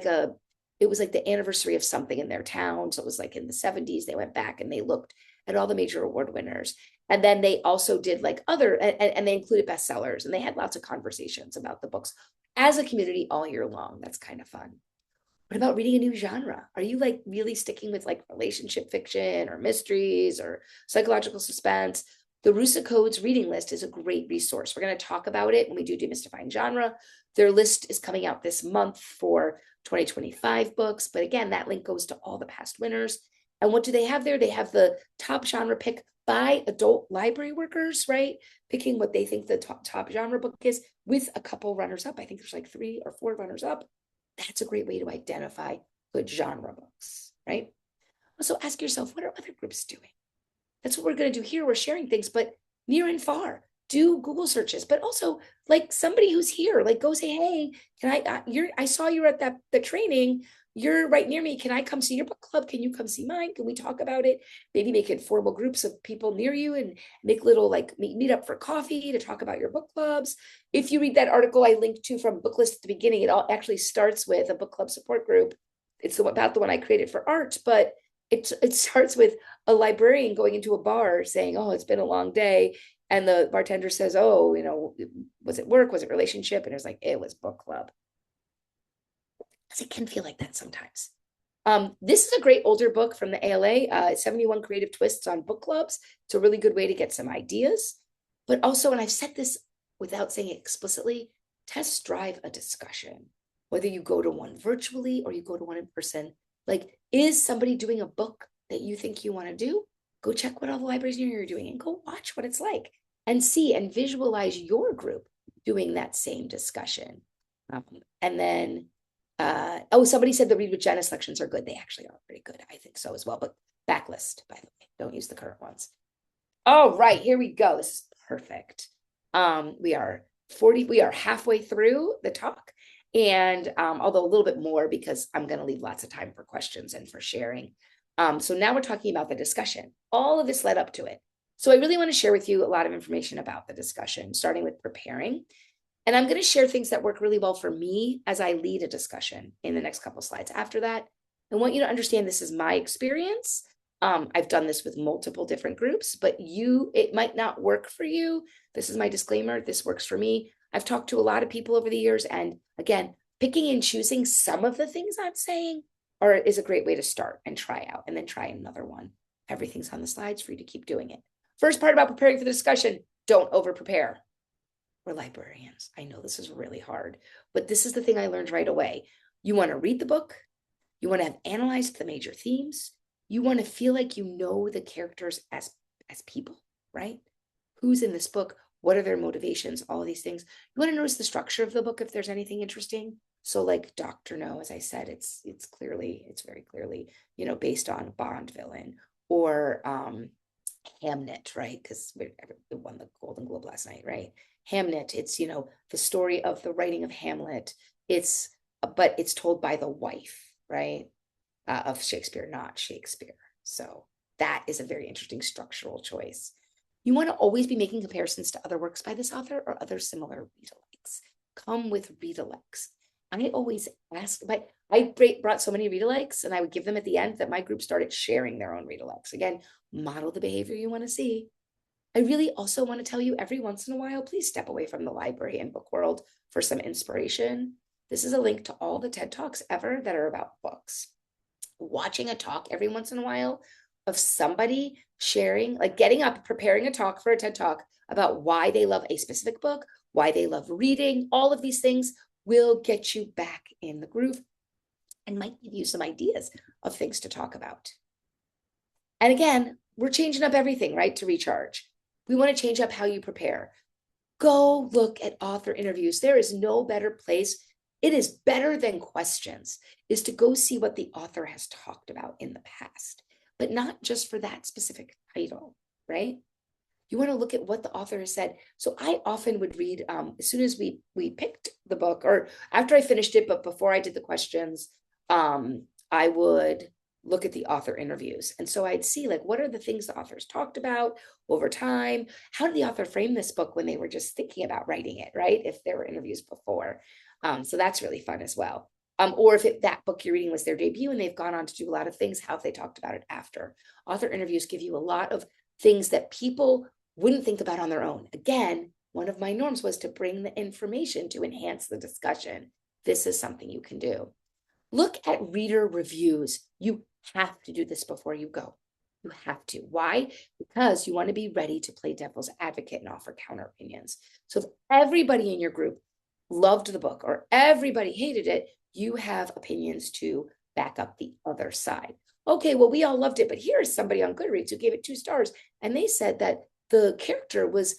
it was like the anniversary of something in their town. So it was like in the 70s, they went back and they looked at all the major award winners. And then they also did like and they included bestsellers, and they had lots of conversations about the books as a community all year long. That's kind of fun. What about reading a new genre? Are you like really sticking with like relationship fiction or mysteries or psychological suspense? The Rusa Codes reading list is a great resource. We're going to talk about it when we do Demystifying Genre. Their list is coming out this month for 2025 books. But again, that link goes to all the past winners. And what do they have there? They have the top genre pick by adult library workers, right? Picking what they think the top genre book is, with a couple runners up. I think there's like 3 or 4 runners up. That's a great way to identify good genre books, right? Also ask yourself, what are other groups doing? That's what we're going to do here. We're sharing things, but near and far. Do Google searches, but also like somebody who's here, like go say, hey, can I saw you at the training. You're right near me. Can I come see your book club? Can you come see mine? Can we talk about it? Maybe make informal groups of people near you and make little like meet up for coffee to talk about your book clubs. If you read that article I linked to from Booklist at the beginning, it all actually starts with a book club support group. It's about the one I created for art, but it starts with a librarian going into a bar saying, oh, it's been a long day. And the bartender says, oh, was it work? Was it relationship? And it was like, it was book club. Because it can feel like that sometimes. This is a great older book from the ALA, 71 Creative Twists on Book Clubs. It's a really good way to get some ideas. But also, and I've said this without saying it explicitly, test drive a discussion. Whether you go to one virtually or you go to one in person, like, is somebody doing a book that you think you want to do? Go check what all the libraries near you are doing and go watch what it's like and see and visualize your group doing that same discussion. And then, somebody said the Read with Jenna selections are good. They actually are pretty good. I think so as well. But backlist, by the way, don't use the current ones. All right, here we go. This is perfect. We are halfway through the talk. And although a little bit more because I'm going to leave lots of time for questions and for sharing. So now we're talking about the discussion. All of this led up to it. So I really want to share with you a lot of information about the discussion, starting with preparing. And I'm going to share things that work really well for me as I lead a discussion in the next couple of slides. After that, I want you to understand this is my experience. I've done this with multiple different groups, but it might not work for you. This is my disclaimer. This works for me. I've talked to a lot of people over the years, and again, picking and choosing some of the things I'm saying is a great way to start and try out, and then try another one. Everything's on the slides for you to keep doing it. First part about preparing for the discussion, don't over prepare. We're librarians. I know this is really hard, but this is the thing I learned right away. You want to read the book. You want to have analyzed the major themes. You want to feel like you know the characters as people, right? Who's in this book? What are their motivations? All of these things. You want to notice the structure of the book if there's anything interesting. So like Dr. No, as I said, it's very clearly, based on a Bond villain, or Hamnet, right? Because we won the Golden Globe last night, right? Hamnet, it's, the story of the writing of Hamlet. But it's told by the wife, right? Of Shakespeare, not Shakespeare. So that is a very interesting structural choice. You want to always be making comparisons to other works by this author or other similar read-alikes. Come with read-alikes. I always ask, but I brought so many read-alikes, and I would give them at the end that my group started sharing their own read-alikes. Again, model the behavior you want to see. I really also want to tell you every once in a while, please step away from the library and book world for some inspiration. This is a link to all the TED Talks ever that are about books. Watching a talk every once in a while of somebody sharing, like getting up, preparing a talk for a TED Talk about why they love a specific book, why they love reading, all of these things will get you back in the groove and might give you some ideas of things to talk about. And again, we're changing up everything, right, to recharge. We want to change up how you prepare. Go look at author interviews. There is no better place. It is better than questions, is to go see what the author has talked about in the past, but not just for that specific title, right? You want to look at what the author has said. So I often would read, as soon as we picked the book, or after I finished it, but before I did the questions, I would look at the author interviews. And so I'd see, like, what are the things the authors talked about over time? How did the author frame this book when they were just thinking about writing it, right? If there were interviews before. So that's really fun as well. Or if that book you're reading was their debut and they've gone on to do a lot of things, how have they talked about it after? Author interviews give you a lot of things that people wouldn't think about on their own. Again, one of my norms was to bring the information to enhance the discussion. This is something you can do. Look at reader reviews. You have to do this before you go. You have to. Why? Because you want to be ready to play devil's advocate and offer counter opinions. So if everybody in your group loved the book or everybody hated it, you have opinions to back up the other side. Okay, well, we all loved it, but here's somebody on Goodreads who gave it 2 stars, and they said that the character was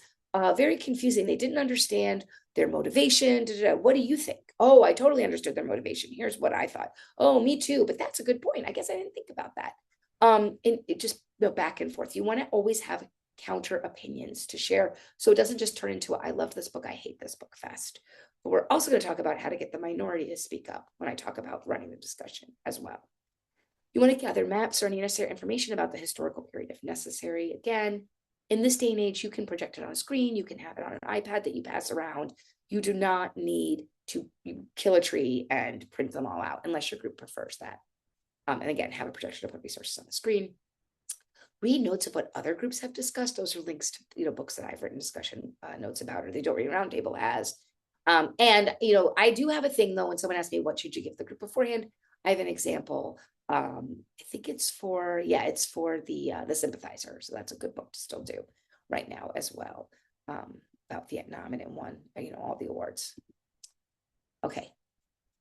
very confusing. They didn't understand their motivation. What do you think? Oh, I totally understood their motivation. Here's what I thought. Oh, me too. But that's a good point. I guess I didn't think about that. And it just go back and forth. You want to always have counter opinions to share, so it doesn't just turn into I love this book, I hate this book fest. But we're also going to talk about how to get the minority to speak up when I talk about running the discussion as well. You want to gather maps or any necessary information about the historical period if necessary. Again, in this day and age, you can project it on a screen, you can have it on an iPad that you pass around. You do not need to kill a tree and print them all out unless your group prefers that. And again, have a projection of the resources on the screen. Read notes of what other groups have discussed. Those are links to books that I've written discussion notes about, or the Don't Read Roundtable has. And I do have a thing though, when someone asks me what should you give the group beforehand, I have an example. I think it's for the Sympathizer. So that's a good book to still do right now as well, about Vietnam, and it won all the awards. Okay,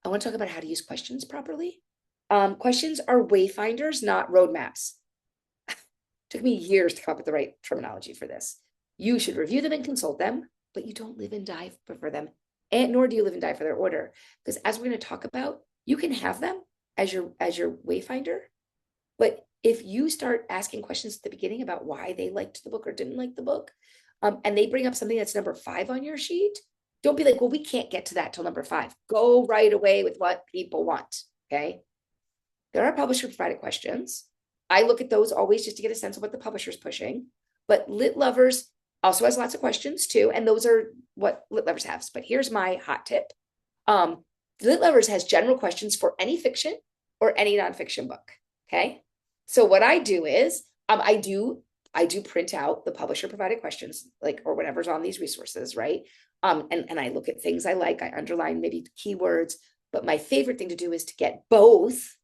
I want to talk about how to use questions properly. Questions are wayfinders, not roadmaps. Took me years to come up with the right terminology for this. You should review them and consult them, but you don't live and die for them, and nor do you live and die for their order. Because as we're going to talk about, you can have them as your wayfinder, but if you start asking questions at the beginning about why they liked the book or didn't like the book, and they bring up something that's number 5 on your sheet, don't be like, well, we can't get to that till number 5. Go right away with what people want. Okay. There are publisher provided questions. I look at those always just to get a sense of what the publisher's pushing, but Lit Lovers also has lots of questions too. And those are what Lit Lovers has. But here's my hot tip. Lit Lovers has general questions for any fiction or any nonfiction book. Okay. So what I do is, I do print out the publisher provided questions, or whatever's on these resources. Right. And I look at things I like, I underline maybe keywords, but my favorite thing to do is to get both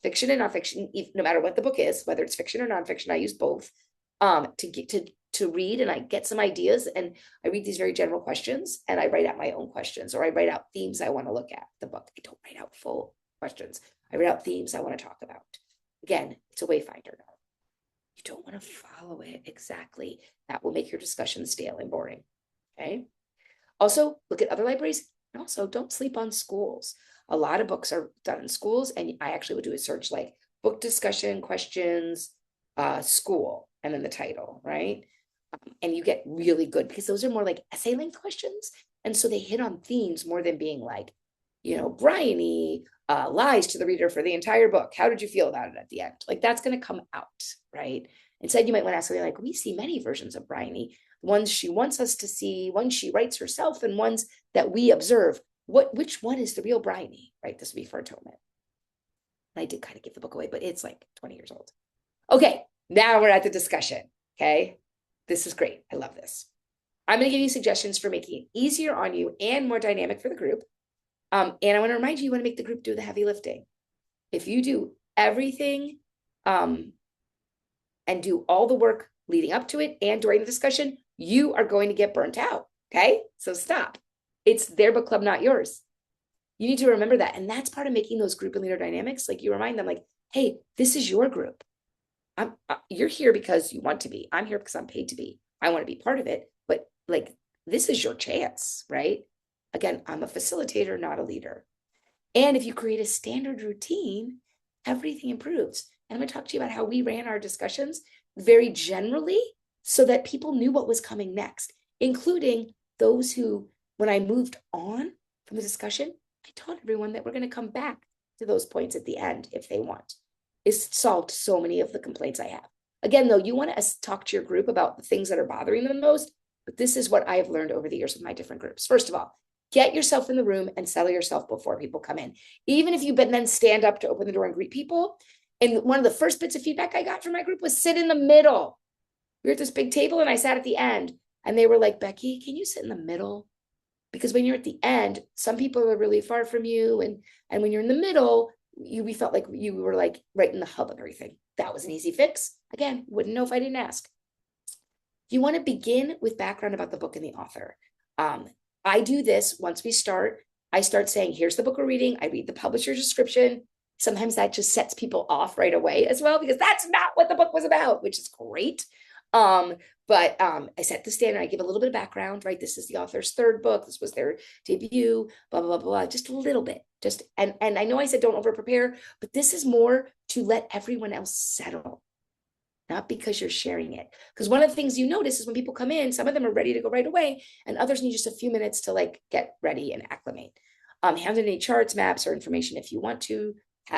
fiction and nonfiction, no matter what the book is, whether it's fiction or nonfiction, I use both to read, and I get some ideas, and I read these very general questions, and I write out my own questions, or I write out themes I want to look at the book. I don't write out full questions. I write out themes I want to talk about. Again, it's a wayfinder. You don't want to follow it exactly. That will make your discussion stale and boring. Okay. Also, look at other libraries, and also don't sleep on schools. A lot of books are done in schools, and I actually would do a search like book discussion questions, school, and then the title, right? And you get really good because those are more like essay length questions. And so they hit on themes more than being like, Bryony lies to the reader for the entire book. How did you feel about it at the end? Like that's going to come out, right? Instead, you might want to ask something like, we see many versions of Bryony, ones she wants us to see, ones she writes herself, and ones that we observe. Which one is the real Bryony, right? This would be for atonement. And I did kind of give the book away, but it's like 20 years old. Okay, now we're at the discussion, okay? This is great. I love this. I'm going to give you suggestions for making it easier on you and more dynamic for the group. And I want to remind you want to make the group do the heavy lifting. If you do everything and do all the work leading up to it and during the discussion, you are going to get burnt out, okay? So stop. It's their book club, not yours. You need to remember that. And that's part of making those group and leader dynamics. Like you remind them like, hey, this is your group. You're here because you want to be. I'm here because I'm paid to be. I want to be part of it. But like, this is your chance, right? Again, I'm a facilitator, not a leader. And if you create a standard routine, everything improves. And I'm going to talk to you about how we ran our discussions very generally so that people knew what was coming next, including those who, when I moved on from the discussion, I told everyone that we're going to come back to those points at the end if they want. It's solved so many of the complaints I have. Again, though, you want to talk to your group about the things that are bothering them the most, but this is what I have learned over the years with my different groups. First of all, get yourself in the room and settle yourself before people come in. Even if you then stand up to open the door and greet people. And one of the first bits of feedback I got from my group was sit in the middle. We were at this big table and I sat at the end, and they were like, Becky, can you sit in the middle? Because when you're at the end, some people are really far from you. And when you're in the middle, we felt like you were like right in the hub of everything. That was an easy fix. Again, wouldn't know if I didn't ask. You want to begin with background about the book and the author. I do this once we start. I start saying, here's the book we're reading. I read the publisher's description. Sometimes that just sets people off right away as well, because that's not what the book was about, which is great. Um, but I set the standard. I give a little bit of background, right? This is the author's third book. This was their debut, blah, blah, blah, blah, just a little bit. Just and I know I said don't over prepare, but this is more to let everyone else settle, not because you're sharing it. Because one of the things you notice is when people come in, some of them are ready to go right away, and others need just a few minutes to like get ready and acclimate. Hand in any charts, maps, or information if you want to.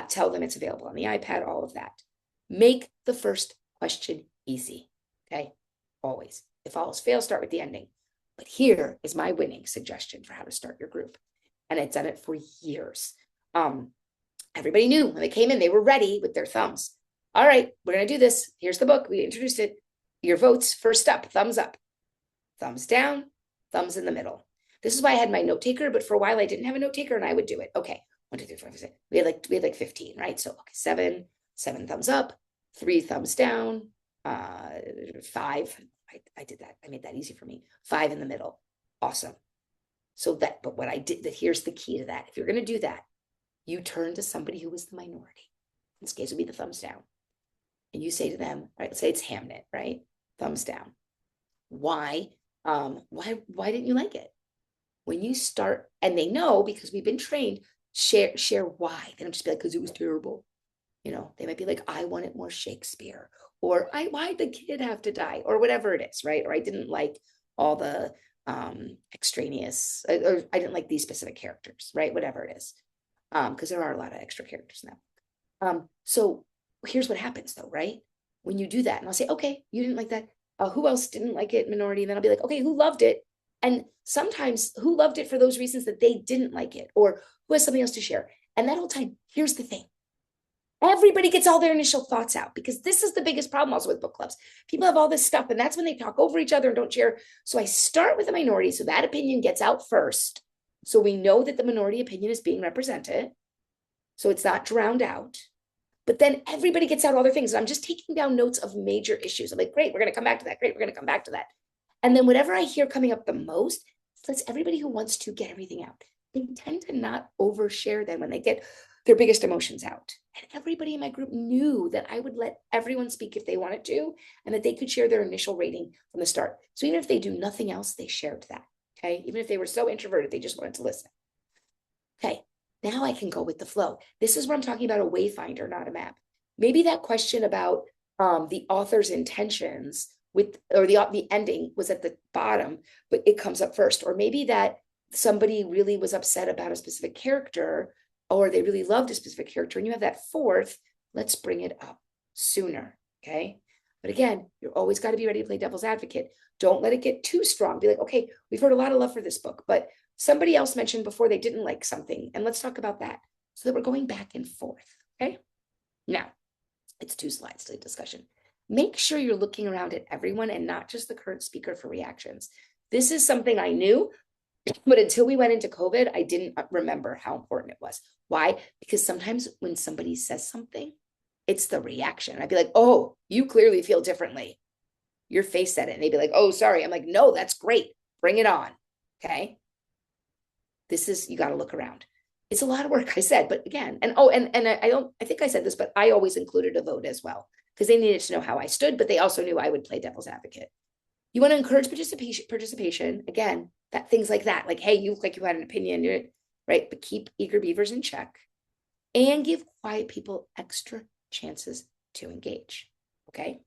Tell them it's available on the iPad, all of that. Make the first question easy, okay? Always. If all else fails, start with the ending. But here is my winning suggestion for how to start your group. And I've done it for years. Everybody knew when they came in, they were ready with their thumbs. All right, we're going to do this. Here's the book. We introduced it. Your votes first up, thumbs up, thumbs down, thumbs in the middle. This is why I had my note taker, but for a while I didn't have a note taker and I would do it. Okay, 1, 2, 3, 4, 5, 6. We had like 15, right? So okay, seven thumbs up, 3 thumbs down, 5. I did that. I made that easy for me. 5 in the middle. Awesome. So that, but what I did, that here's the key to that. If you're going to do that, you turn to somebody who is the minority. In this case, would be the thumbs down. And you say to them, right, let's say it's Hamnet, right? Thumbs down. Why didn't you like it? When you start, and they know because we've been trained, share why. They don't just be like, because it was terrible. You know, they might be like, I wanted more Shakespeare, or why'd the kid have to die, or whatever it is, right? Or I didn't like all the extraneous, or I didn't like these specific characters, right? Whatever it is. Because there are a lot of extra characters now. So here's what happens though, right? When you do that, and I'll say, okay, you didn't like that. Who else didn't like it? Minority. And then I'll be like, okay, who loved it? And sometimes who loved it for those reasons that they didn't like it, or who has something else to share. And that whole time, here's the thing. Everybody gets all their initial thoughts out, because this is the biggest problem also with book clubs. People have all this stuff, and that's when they talk over each other and don't share. So I start with the minority, so that opinion gets out first. So we know that the minority opinion is being represented. So it's not drowned out. But then everybody gets out all their things. And I'm just taking down notes of major issues. I'm like, great, we're going to come back to that. Great, we're going to come back to that. And then whatever I hear coming up the most, lets everybody who wants to get everything out. They tend to not overshare then when they get their biggest emotions out. And everybody in my group knew that I would let everyone speak if they wanted to, and that they could share their initial rating from the start. So even if they do nothing else, they shared that. Okay. Even if they were so introverted, they just wanted to listen. Okay. Now I can go with the flow. This is where I'm talking about a wayfinder, not a map. Maybe that question about the author's intentions or the ending was at the bottom, but it comes up first. Or maybe that somebody really was upset about a specific character, or they really loved a specific character, and you have that fourth. Let's bring it up sooner. Okay. But again, you're always got to be ready to play devil's advocate. Don't let it get too strong. Be like, okay, we've heard a lot of love for this book, but somebody else mentioned before they didn't like something, and let's talk about that, so that we're going back and forth. Okay. Now, it's 2 slides to the discussion. Make sure you're looking around at everyone and not just the current speaker for reactions. This is something I knew, but until we went into COVID, I didn't remember how important it was. Why? Because sometimes when somebody says something, it's the reaction. I'd be like, oh, you clearly feel differently. Your face said it. And they'd be like, oh, sorry. I'm like, no, that's great. Bring it on. Okay. This is, you got to look around. It's a lot of work, I said, but again, and I think I said this, but I always included a vote as well, because they needed to know how I stood, but they also knew I would play devil's advocate. You want to encourage participation. Again, that things like that, like, hey, you look like you had an opinion, right? But keep eager beavers in check, and give quiet people extra chances to engage. Okay.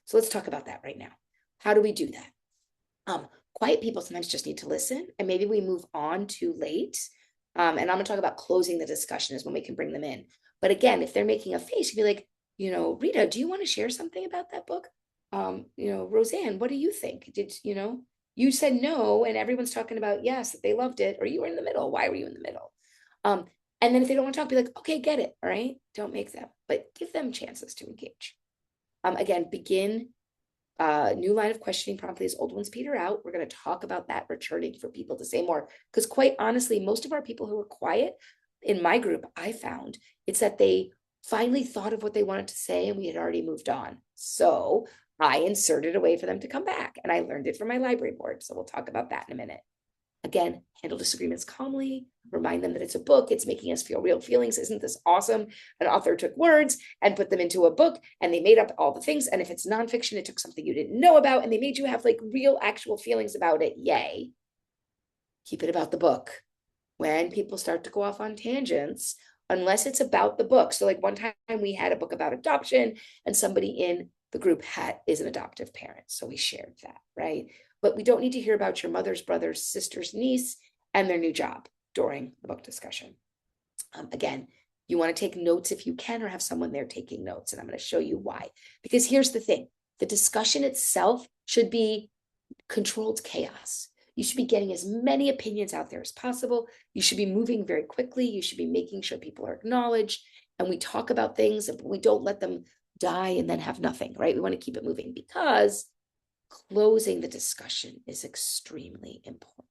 So let's talk about that right now. How do we do that? Quiet people sometimes just need to listen, and maybe we move on too late. And I'm going to talk about closing the discussion is when we can bring them in. But again, if they're making a face, you'd be like, Rita, do you want to share something about that book? Roseanne, what do you think? You said no, and everyone's talking about yes, that they loved it, or you were in the middle. Why were you in the middle? And then if they don't want to talk, be like, okay, get it. All right. Don't make them, but give them chances to engage. Again, begin new line of questioning promptly as old ones peter out. We're going to talk about that, returning for people to say more. Because quite honestly, most of our people who are quiet in my group, I found it's that they finally thought of what they wanted to say and we had already moved on. So I inserted a way for them to come back, and I learned it from my library board. So we'll talk about that in a minute. Again, handle disagreements calmly, remind them that it's a book, it's making us feel real feelings. Isn't this awesome? An author took words and put them into a book and they made up all the things. And if it's nonfiction, it took something you didn't know about and they made you have like real actual feelings about it. Yay. Keep it about the book. When people start to go off on tangents, unless it's about the book. So like one time we had a book about adoption and somebody in the group is an adoptive parent. So we shared that, right? But we don't need to hear about your mother's brother's sister's niece and their new job during the book discussion. Again, you want to take notes if you can or have someone there taking notes. And I'm going to show you why. Because here's the thing. The discussion itself should be controlled chaos. You should be getting as many opinions out there as possible. You should be moving very quickly. You should be making sure people are acknowledged. And we talk about things, but we don't let them die and then have nothing, right? We want to keep it moving because closing the discussion is extremely important.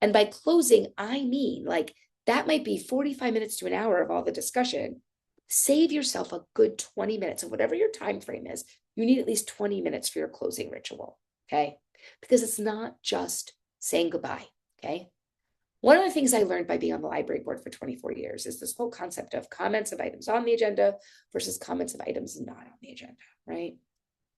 And by closing, I mean like that might be 45 minutes to an hour of all the discussion. Save yourself a good 20 minutes of whatever your time frame is. You need at least 20 minutes for your closing ritual, okay? Because it's not just saying goodbye, okay? One of the things I learned by being on the library board for 24 years is this whole concept of comments of items on the agenda versus comments of items not on the agenda, right?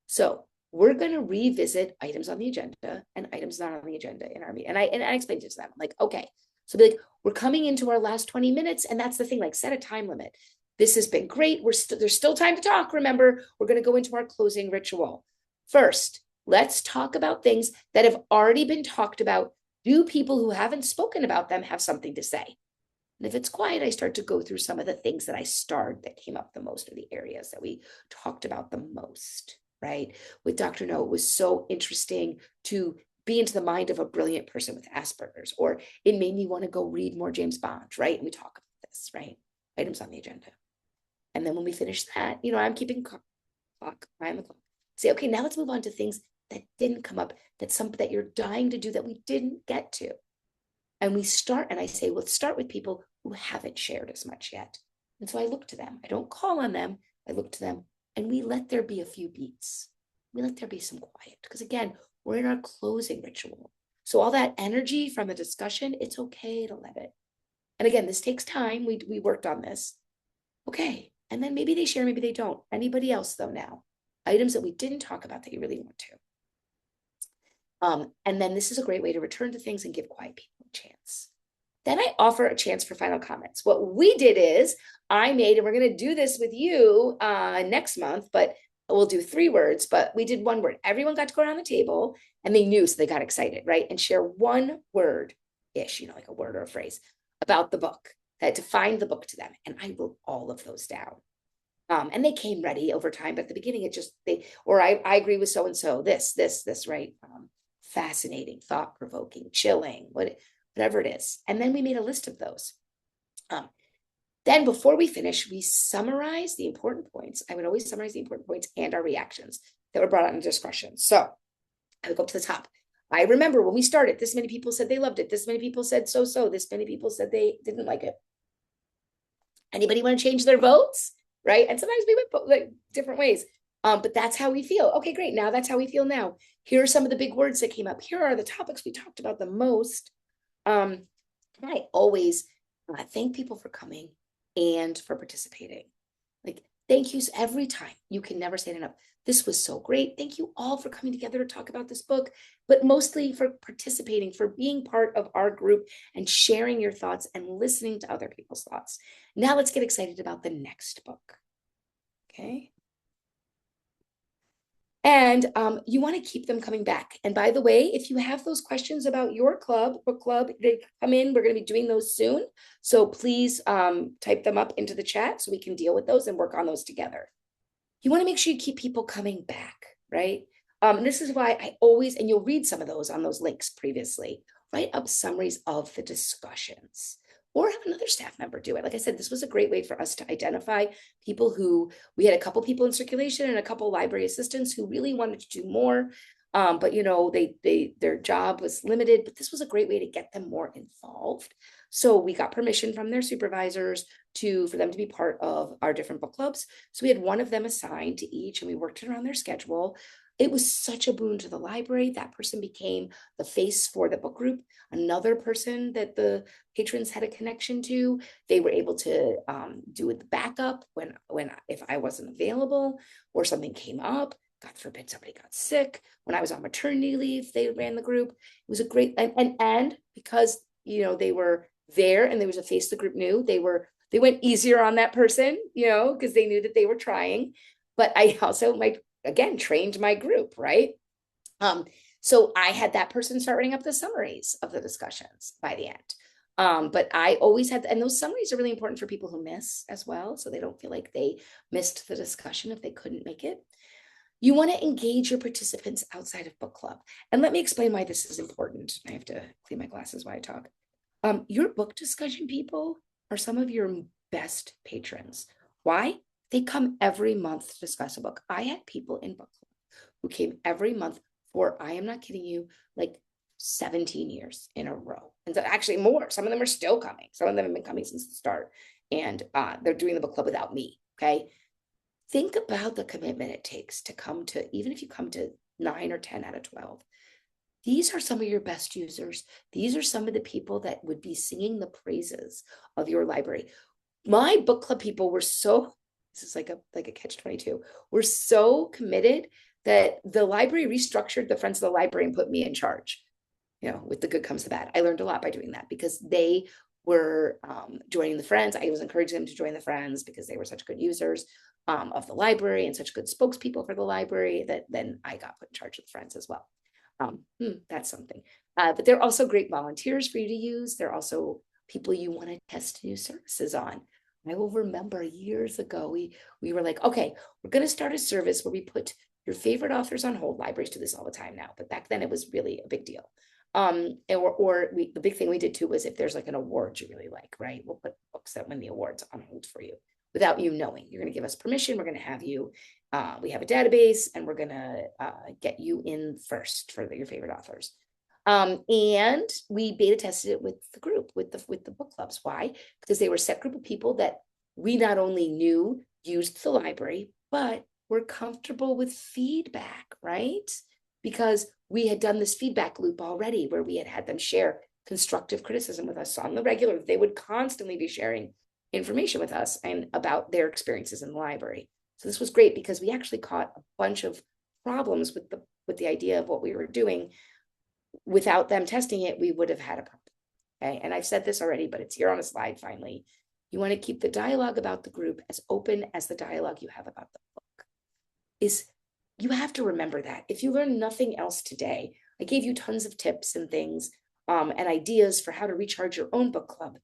So we're going to revisit items on the agenda and items not on the agenda in our meeting. And I explained it to them. I'm like, okay. So be like, we're coming into our last 20 minutes. And that's the thing, like set a time limit. This has been great. There's still time to talk. Remember, we're going to go into our closing ritual. First, let's talk about things that have already been talked about. Do people who haven't spoken about them have something to say? And if it's quiet, I start to go through some of the things that I starred that came up the most, or the areas that we talked about the most, right? With Dr. No, it was so interesting to be into the mind of a brilliant person with Asperger's, or it made me want to go read more James Bond, right? And we talk about this, right? Items on the agenda. And then when we finish that, I'm keeping clock, eye on the clock. Say, okay, now let's move on to things that didn't come up, that you're dying to do that we didn't get to. And we start, and I say, let's start with people who haven't shared as much yet. And so I look to them. I don't call on them. I look to them, and we let there be a few beats. We let there be some quiet. Because again, we're in our closing ritual. So all that energy from the discussion, it's okay to let it. And again, this takes time. We worked on this. Okay. And then maybe they share, maybe they don't. Anybody else, though, now? Items that we didn't talk about that you really want to. And then this is a great way to return to things and give quiet people a chance. Then I offer a chance for final comments. What we did is and we're going to do this with you next month, but we'll do 3 words, but we did 1 word. Everyone got to go around the table and they knew, so they got excited, right? And share 1 word-ish, like a word or a phrase about the book that defined the book to them. And I wrote all of those down. And they came ready over time, but at the beginning, I agree with so-and-so, this, right? Fascinating, thought-provoking, chilling, whatever it is. And then we made a list of those. Then before we finish, we summarize the important points. I would always summarize the important points and our reactions that were brought out in discussion. So I would go up to the top. I remember when we started, this many people said they loved it. This many people said so-so. This many people said they didn't like it. Anybody want to change their votes? Right? And sometimes we went like different ways. But that's how we feel. Okay, great. Now that's how we feel now. Here are some of the big words that came up. Here are the topics we talked about the most. And I always thank people for coming and for participating. Like, thank yous every time. You can never say it enough. This was so great. Thank you all for coming together to talk about this book, but mostly for participating, for being part of our group and sharing your thoughts and listening to other people's thoughts. Now let's get excited about the next book. Okay. And you want to keep them coming back. And by the way, if you have those questions about your book club, they come in. We're going to be doing those soon. So please type them up into the chat so we can deal with those and work on those together. You want to make sure you keep people coming back, right? And this is why I always, and you'll read some of those on those links previously, write up summaries of the discussions. Or have another staff member do it. Like I said, this was a great way for us to identify people we had a couple people in circulation and a couple library assistants who really wanted to do more. But their job was limited, but this was a great way to get them more involved. So we got permission from their supervisors for them to be part of our different book clubs. So we had one of them assigned to each and we worked it around their schedule. It was such a boon to the library. That person became the face for the book group. Another person that the patrons had a connection to, they were able to do the backup when if I wasn't available or something came up. God forbid somebody got sick. When I was on maternity leave, they ran the group. It was a great and because they were there and there was a face the group knew, they went easier on that person, because they knew that they were trying. But I also again trained my group, right? So I had that person start writing up the summaries of the discussions by the end. But I always had, and those summaries are really important for people who miss as well, so they don't feel like they missed the discussion if they couldn't make it. You want to engage your participants outside of book club. And let me explain why this is important. I have to clean my glasses while I talk. Your book discussion people are some of your best patrons. Why? They come every month to discuss a book. I had people in book club who came every month for, I am not kidding you, like 17 years in a row. And so actually more. Some of them are still coming. Some of them have been coming since the start. And they're doing the book club without me. Okay. Think about the commitment it takes to come to, even if you come to 9 or 10 out of 12, these are some of your best users. These are some of the people that would be singing the praises of your library. My book club people were so, this is like a catch-22, we're so committed that the library restructured the Friends of the Library and put me in charge. With the good comes the bad. I learned a lot by doing that because they were joining the Friends. I was encouraging them to join the Friends because they were such good users of the library and such good spokespeople for the library that then I got put in charge of the Friends as well. That's something. But they're also great volunteers for you to use. They're also people you want to test new services on. I will remember years ago, we were like, okay, we're going to start a service where we put your favorite authors on hold. Libraries do this all the time now, but back then it was really a big deal. The big thing we did too was if there's like an award you really like, right? We'll put books that win the awards on hold for you without you knowing. You're going to give us permission. We're going to have you. We have a database, and we're going to get you in first for your favorite authors. And we beta tested it with the group, with the book clubs. Why? Because they were a set group of people that we not only knew used the library, but were comfortable with feedback, right? Because we had done this feedback loop already where we had them share constructive criticism with us on the regular. They would constantly be sharing information with us and about their experiences in the library. So this was great because we actually caught a bunch of problems with the idea of what we were doing. Without them testing it, we would have had a problem. Okay. And I've said this already, but it's here on a slide finally. You want to keep the dialogue about the group as open as the dialogue you have about the book. You have to remember that. If you learn nothing else today, I gave you tons of tips and things and ideas for how to recharge your own book club.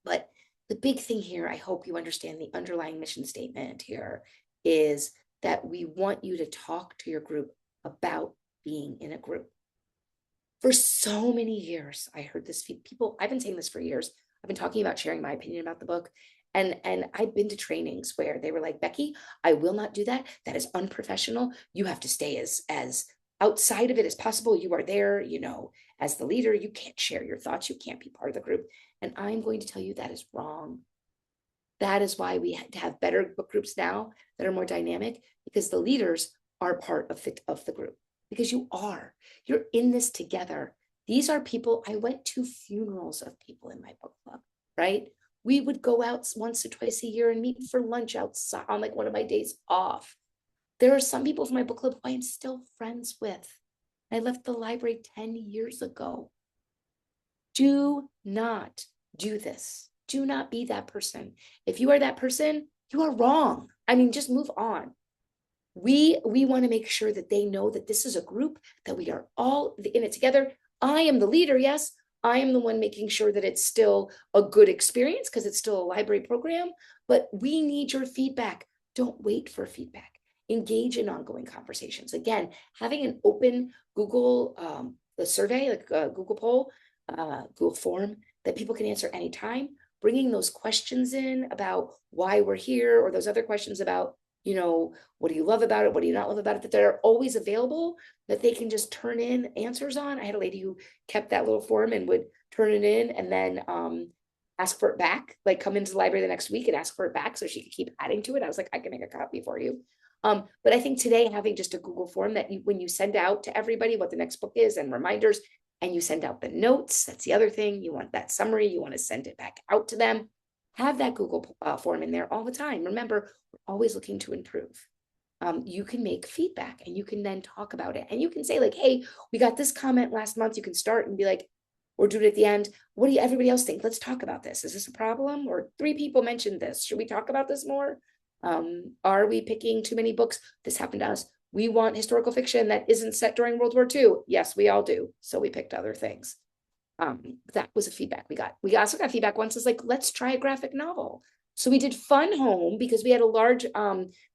But the big thing here, I hope you understand the underlying mission statement here, is that we want you to talk to your group about being in a group. For so many years, I heard this people, I've been saying this for years. I've been talking about sharing my opinion about the book. And I've been to trainings where they were like, Becky, I will not do that. That is unprofessional. You have to stay as outside of it as possible. You are there, as the leader. You can't share your thoughts. You can't be part of the group. And I'm going to tell you that is wrong. That is why we have better book groups now that are more dynamic, because the leaders are part of the group. Because you're in this together. These are people, I went to funerals of people in my book club, right? We would go out once or twice a year and meet for lunch outside on like one of my days off. There are some people from my book club who I am still friends with. I left the library 10 years ago. Do not do this. Do not be that person. If you are that person, you are wrong. I mean, just move on. We want to make sure that they know that this is a group, that we are all in it together. I am the leader, yes. I am the one making sure that it's still a good experience because it's still a library program, but we need your feedback. Don't wait for feedback. Engage in ongoing conversations. Again, having an open Google the survey, like a Google poll, Google form that people can answer anytime, bringing those questions in about why we're here, or those other questions about, what do you love about it? What do you not love about it? That they're always available, that they can just turn in answers on. I had a lady who kept that little form and would turn it in and then ask for it back, like come into the library the next week and ask for it back so she could keep adding to it. I was like, I can make a copy for you. But I think today having just a Google form that when you send out to everybody what the next book is and reminders, and you send out the notes, that's the other thing. You want that summary, you want to send it back out to them. Have that Google form in there all the time. Remember, we're always looking to improve. You can make feedback and you can then talk about it. And you can say like, hey, we got this comment last month. You can start and be like, or do it at the end. What do everybody else think? Let's talk about this. Is this a problem? Or 3 people mentioned this. Should we talk about this more? Are we picking too many books? This happened to us. We want historical fiction that isn't set during World War II. Yes, we all do. So we picked other things. That was a feedback we got. We also got feedback once is like, let's try a graphic novel. So we did Fun Home because we had a large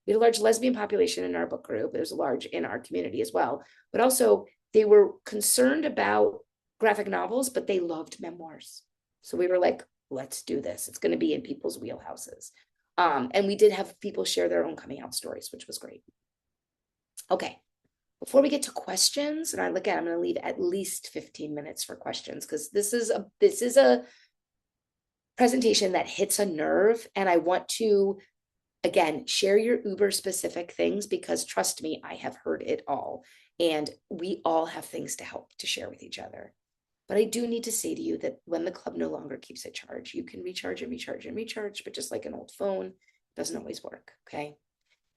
lesbian population in our book group. There's a large in our community as well. But also they were concerned about graphic novels, but they loved memoirs. So we were like, let's do this. It's going to be in people's wheelhouses. And we did have people share their own coming out stories, which was great. Okay. Before we get to questions, and I'm going to leave at least 15 minutes for questions because this is a presentation that hits a nerve, and I want to again share your uber specific things because trust me, I have heard it all, and we all have things to help to share with each other. But I do need to say to you that when the club no longer keeps a charge, you can recharge and recharge and recharge, but just like an old phone, it doesn't always work. Okay.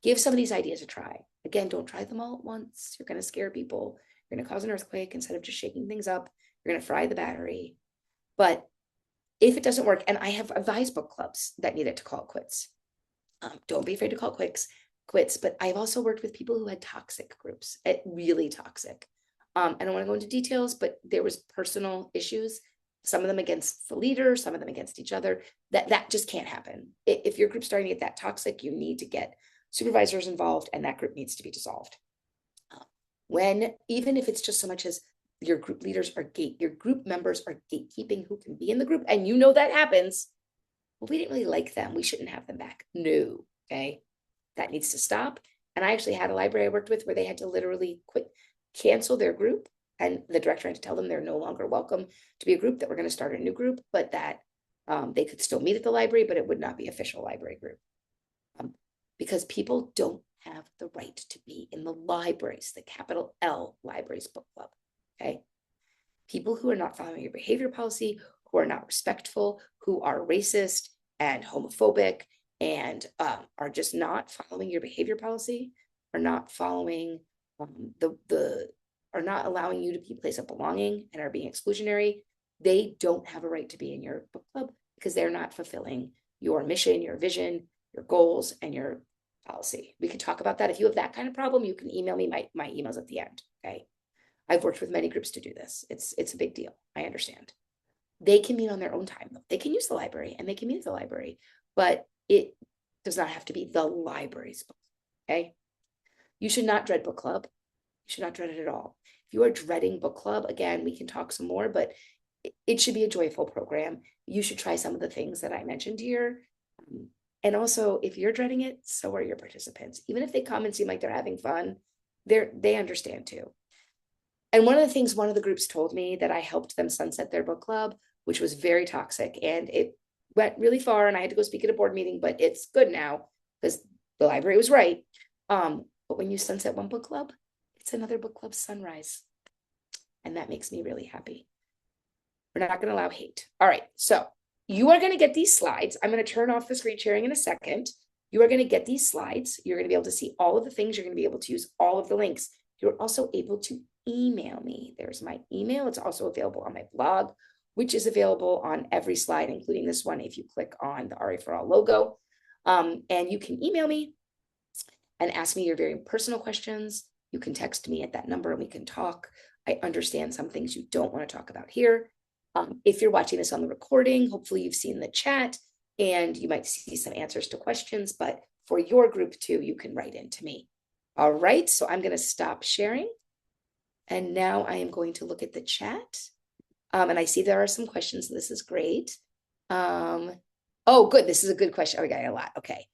Give some of these ideas a try. Again, don't try them all at once. You're going to scare people. You're going to cause an earthquake instead of just shaking things up. You're going to fry the battery. But if it doesn't work, and I have advised book clubs that needed to call it quits. Don't be afraid to call it quits. But I've also worked with people who had toxic groups, really toxic. I don't want to go into details, but there was personal issues, some of them against the leader, some of them against each other. That just can't happen. If your group's starting to get that toxic, you need to get supervisors involved, and that group needs to be dissolved. Even if it's just so much as your group leaders your group members are gatekeeping who can be in the group, and you know that happens. Well, we didn't really like them. We shouldn't have them back. No, okay, that needs to stop. And I actually had a library I worked with where they had to literally cancel their group, and the director had to tell them they're no longer welcome to be a group, that we're going to start a new group, but that they could still meet at the library, but it would not be official library group. Because people don't have the right to be in the libraries, the capital L libraries book club, okay? People who are not following your behavior policy, who are not respectful, who are racist and homophobic, and are just not following your behavior policy, are not following are not allowing you to be a place of belonging and are being exclusionary, they don't have a right to be in your book club because they're not fulfilling your mission, your vision, your goals, and your policy. We can talk about that. If you have that kind of problem, you can email me. My email's at the end. Okay. I've worked with many groups to do this. It's a big deal. I understand. They can meet on their own time, though. They can use the library and they can meet at the library, but it does not have to be the library's book. Okay. You should not dread book club. You should not dread it at all. If you are dreading book club, again, we can talk some more, but it should be a joyful program. You should try some of the things that I mentioned here. And also, if you're dreading it, so are your participants. Even if they come and seem like they're having fun, they understand too. And one of the things one of the groups told me that I helped them sunset their book club, which was very toxic, and it went really far, and I had to go speak at a board meeting, but it's good now because the library was right. But when you sunset one book club, it's another book club sunrise. And that makes me really happy. We're not going to allow hate. All right, so you are going to get these slides. I'm going to turn off the screen sharing in a second. You are going to get these slides. You're going to be able to see all of the things. You're going to be able to use all of the links. You're also able to email me. There's my email. It's also available on my blog, which is available on every slide, including this one, if you click on the RA for All logo. And you can email me and ask me your very personal questions. You can text me at that number and we can talk. I understand some things you don't want to talk about here. If you're watching this on the recording, hopefully you've seen the chat and you might see some answers to questions, but for your group too, you can write into me. All right, so I'm going to stop sharing. And now I am going to look at the chat. And I see there are some questions. So this is great. Oh, good. This is a good question. Oh, we got a lot. Okay.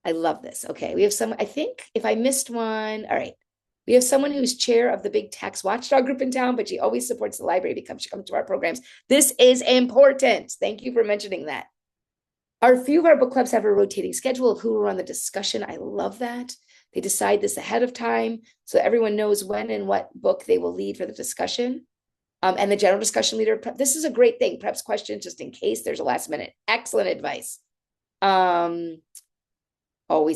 I love this. Okay. We have some, I think if I missed one, all right. We have someone who's chair of the big tax watchdog group in town, but she always supports the library because she comes to our programs. This is important. Thank you for mentioning that. A few of our book clubs have a rotating schedule of who are on the discussion. I love that. They decide this ahead of time so everyone knows when and what book they will lead for the discussion. And the general discussion leader, this is a great thing, preps questions just in case there's a last minute. Excellent advice. Always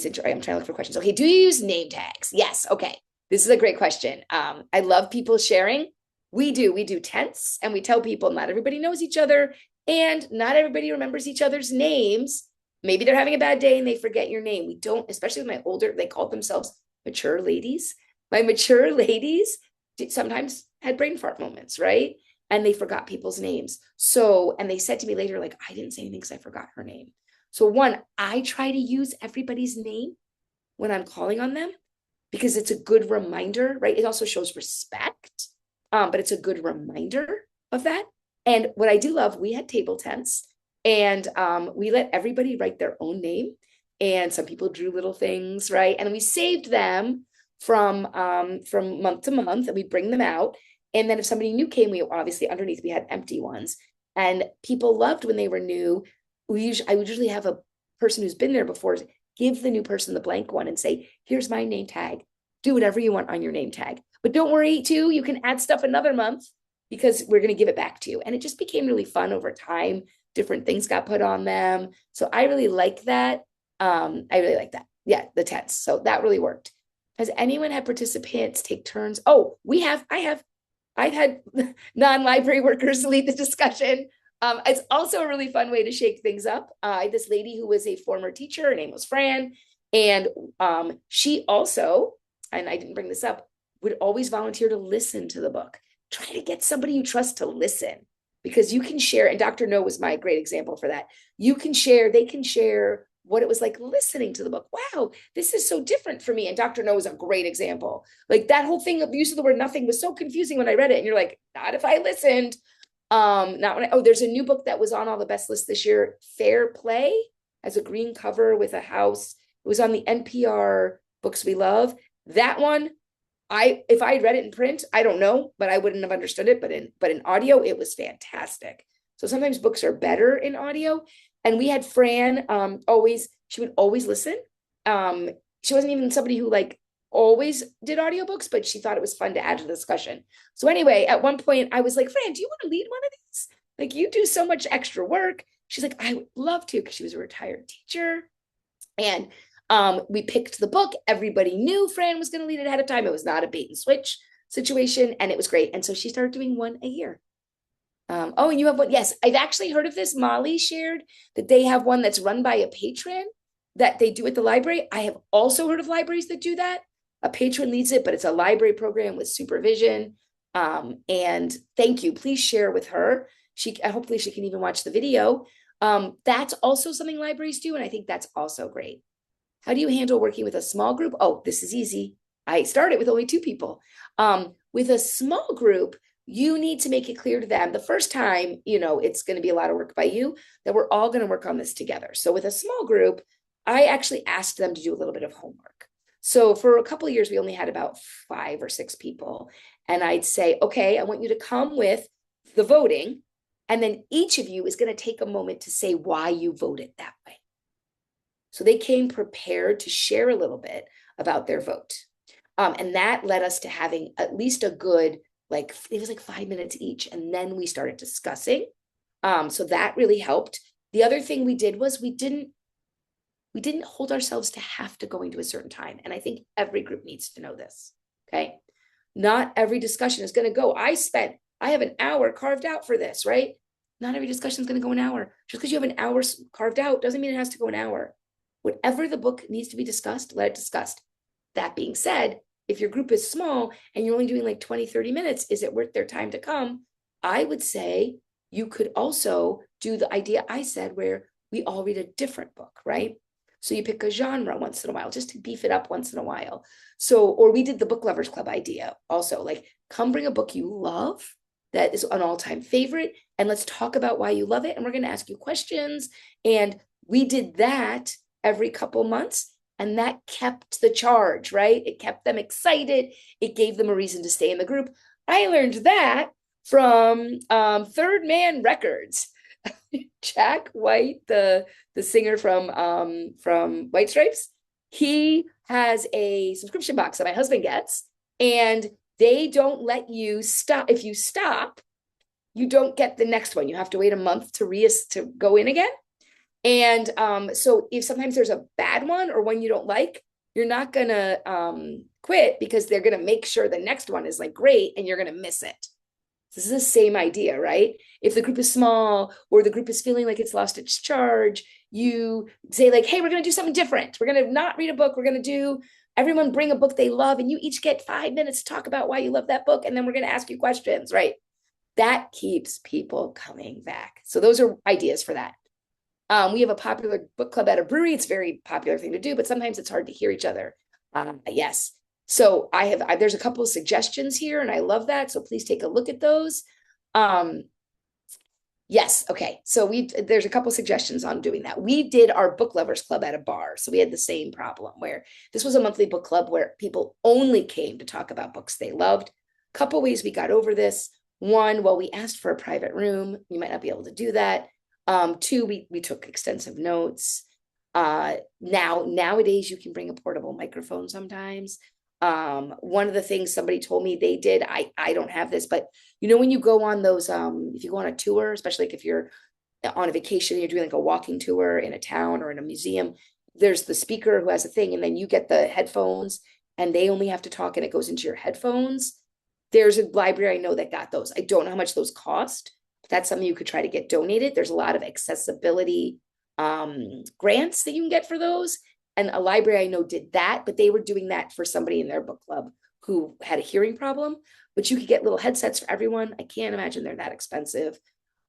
enjoy. I'm trying to look for questions. Okay, do you use name tags? Yes. Okay, this is a great question. I love people sharing. We do tense, and we tell people not everybody knows each other, and not everybody remembers each other's names. Maybe they're having a bad day and they forget your name. We don't, especially with my older, they called themselves mature ladies. My mature ladies sometimes had brain fart moments, right? And they forgot people's names. So, and they said to me later, like, I didn't say anything because I forgot her name. So one, I try to use everybody's name when I'm calling on them because it's a good reminder, right? It also shows respect, but it's a good reminder of that. And what I do love, we had table tents and we let everybody write their own name. And some people drew little things, right? And we saved them from month to month, and we bring them out. And then if somebody new came, we obviously underneath we had empty ones. And people loved when they were new. I would usually have a person who's been there before give the new person the blank one and say, here's my name tag. Do whatever you want on your name tag. But don't worry too, you can add stuff another month because we're going to give it back to you. And it just became really fun over time. Different things got put on them. So I really like that. I really like that. Yeah, the tents. So that really worked. Has anyone had participants take turns? Oh, I've had non-library workers lead the discussion. It's also a really fun way to shake things up. I had this lady who was a former teacher. Her name was Fran. And she also, and I didn't bring this up, would always volunteer to listen to the book. Try to get somebody you trust to listen because you can share. And Dr. No was my great example for that. They can share what it was like listening to the book. Wow, this is so different for me. And Dr. No is a great example. Like that whole thing of use of the word nothing was so confusing when I read it. And you're like, not if I listened. Not when there's a new book that was on all the best lists this year, Fair Play, has a green cover with a house. It was on the NPR Books We Love. That one, if I had read it in print, I don't know, but I wouldn't have understood it. But in audio, it was fantastic. So sometimes books are better in audio. And we had Fran she would always listen. She wasn't even somebody who like always did audiobooks, but she thought it was fun to add to the discussion. So anyway, at one point I was like, Fran, do you want to lead one of these? Like you do so much extra work. She's like, I would love to, because she was a retired teacher. And we picked the book. Everybody knew Fran was going to lead it ahead of time. It was not a bait and switch situation. And it was great. And so she started doing one a year. And you have one. Yes, I've actually heard of this. Molly shared that they have one that's run by a patron that they do at the library. I have also heard of libraries that do that. A patron leads it, but it's a library program with supervision. And thank you. Please share with her. Hopefully she can even watch the video. That's also something libraries do. And I think that's also great. How do you handle working with a small group? Oh, this is easy. I started with only 2 people. With a small group, you need to make it clear to them the first time, it's going to be a lot of work by you, that we're all going to work on this together. So with a small group, I actually asked them to do a little bit of homework. So for a couple of years, we only had about 5 or 6 people. And I'd say, okay, I want you to come with the voting. And then each of you is going to take a moment to say why you voted that way. So they came prepared to share a little bit about their vote. And that led us to having at least a good, it was like 5 minutes each. And then we started discussing. So that really helped. The other thing we did was we didn't hold ourselves to have to going to a certain time. And I think every group needs to know this. Okay. Not every discussion is going to go. I have an hour carved out for this, right? Not every discussion is going to go an hour. Just because you have an hour carved out doesn't mean it has to go an hour. Whatever the book needs to be discussed, let it discussed. That being said, if your group is small and you're only doing like 20, 30 minutes, is it worth their time to come? I would say you could also do the idea I said where we all read a different book, right? So you pick a genre once in a while, just to beef it up once in a while. So, or we did the book lovers club idea also, like come bring a book you love that is an all-time favorite, and let's talk about why you love it. And we're going to ask you questions. And we did that every couple months. And that kept the charge, right? It kept them excited. It gave them a reason to stay in the group. I learned that from Third Man Records. Jack White, the singer from White Stripes, He has a subscription box that my husband gets, and they don't let you stop. If you stop, you don't get the next one. You have to wait a month to go in again. And so if sometimes there's a bad one or one you don't like, you're not gonna quit because they're gonna make sure the next one is like great and you're gonna miss it. This is the same idea, right? If the group is small or the group is feeling like it's lost its charge, you say like, hey, we're gonna do something different. We're gonna not read a book. We're gonna do everyone bring a book they love, and you each get 5 minutes to talk about why you love that book, and then we're gonna ask you questions, right? That keeps people coming back. So those are ideas for that. We have a popular book club at a brewery. It's a very popular thing to do, but sometimes it's hard to hear each other. Yes. So there's a couple of suggestions here, and I love that. So please take a look at those. Yes. Okay. So there's a couple of suggestions on doing that. We did our book lovers club at a bar. So we had the same problem where this was a monthly book club where people only came to talk about books they loved. Couple ways we got over this. One, well, we asked for a private room. You might not be able to do that. Two, we took extensive notes. Nowadays you can bring a portable microphone sometimes. One of the things somebody told me they did, I don't have this, but when you go on those, if you go on a tour, especially like if you're on a vacation, you're doing like a walking tour in a town or in a museum, there's the speaker who has a thing, and then you get the headphones and they only have to talk and it goes into your headphones. There's a library I know that got those. I don't know how much those cost. That's something you could try to get donated. There's a lot of accessibility grants that you can get for those. And a library I know did that, but they were doing that for somebody in their book club who had a hearing problem. But you could get little headsets for everyone. I can't imagine they're that expensive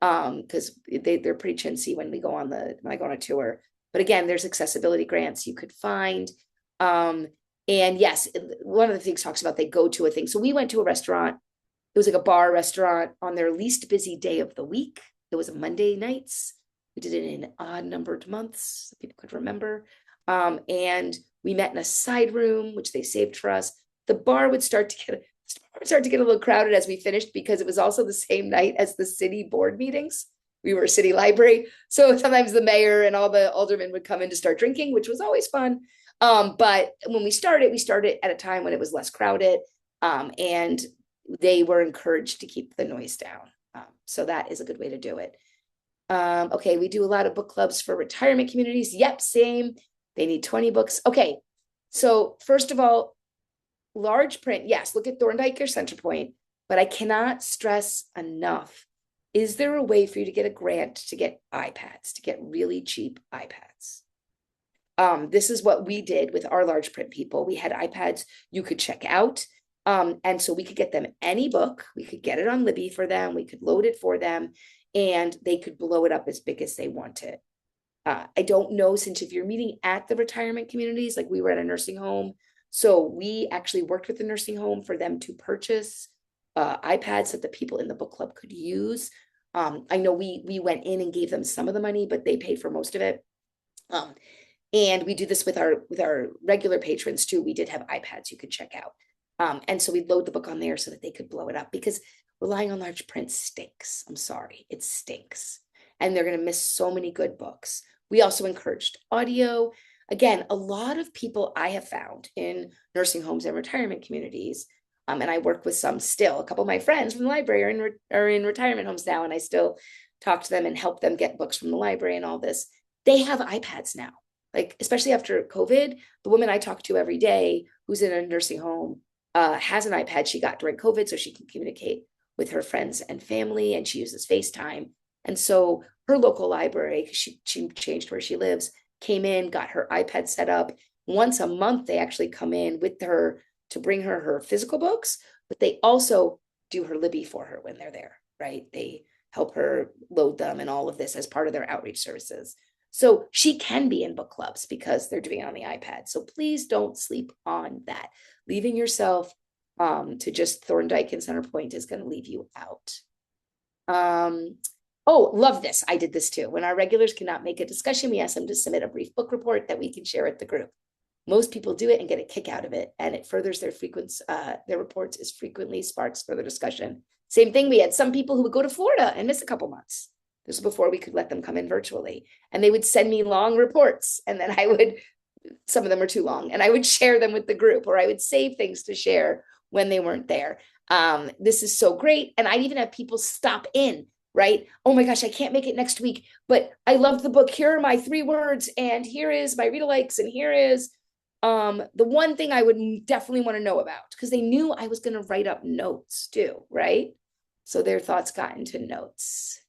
because they're pretty chintzy when I go on a tour. But again, there's accessibility grants you could find. And yes, one of the things talks about they go to a thing. So we went to a restaurant. It was like a bar restaurant on their least busy day of the week. It was a Monday nights. We did it in odd numbered months, so people could remember. And we met in a side room, which they saved for us. The bar would start to get a little crowded as we finished because it was also the same night as the city board meetings. We were a city library. So sometimes the mayor and all the aldermen would come in to start drinking, which was always fun. But when we started at a time when it was less crowded. And they were encouraged to keep the noise down. So that is a good way to do it. Okay, we do a lot of book clubs for retirement communities. Yep, same. They need 20 books. Okay, so first of all, large print, yes, look at Thorndike or Centerpoint, but I cannot stress enough. Is there a way for you to get a grant to get iPads, to get really cheap iPads? This is what we did with our large print people. We had iPads you could check out. And so we could get them any book, we could get it on Libby for them, we could load it for them, and they could blow it up as big as they wanted. I don't know, since if you're meeting at the retirement communities, like we were at a nursing home, so we actually worked with the nursing home for them to purchase iPads that the people in the book club could use. I know we went in and gave them some of the money, but they paid for most of it. And we do this with our regular patrons too. We did have iPads you could check out. And so we'd load the book on there so that they could blow it up, because relying on large print stinks. I'm sorry, it stinks. And they're going to miss so many good books. We also encouraged audio. Again, a lot of people I have found in nursing homes and retirement communities, and I work with some still, a couple of my friends from the library are in retirement homes now, and I still talk to them and help them get books from the library and all this. They have iPads now, like especially after COVID. The woman I talk to every day who's in a nursing home has an iPad she got during COVID so she can communicate with her friends and family, and she uses FaceTime. And so her local library, because she changed where she lives, came in, got her iPad set up. Once a month, they actually come in with her to bring her physical books, but they also do her Libby for her when they're there, right? They help her load them and all of this as part of their outreach services. So she can be in book clubs because they're doing it on the iPad. So please don't sleep on that. Leaving yourself to just Thorndike and Centerpoint is going to leave you out. Oh, love this. I did this too. When our regulars cannot make a discussion, we ask them to submit a brief book report that we can share with the group. Most people do it and get a kick out of it, and it furthers their reports is frequently sparks further discussion. Same thing. We had some people who would go to Florida and miss a couple months. This was before we could let them come in virtually, and they would send me long reports, and then I would some of them are too long, and I would share them with the group, or I would save things to share when they weren't there. This is so great. And I'd even have people stop in, right? Oh my gosh, I can't make it next week, but I loved the book. Here are my 3 words, and here is my read alikes, and here is the one thing I would definitely want to know about, because they knew I was going to write up notes too, right? So their thoughts got into notes.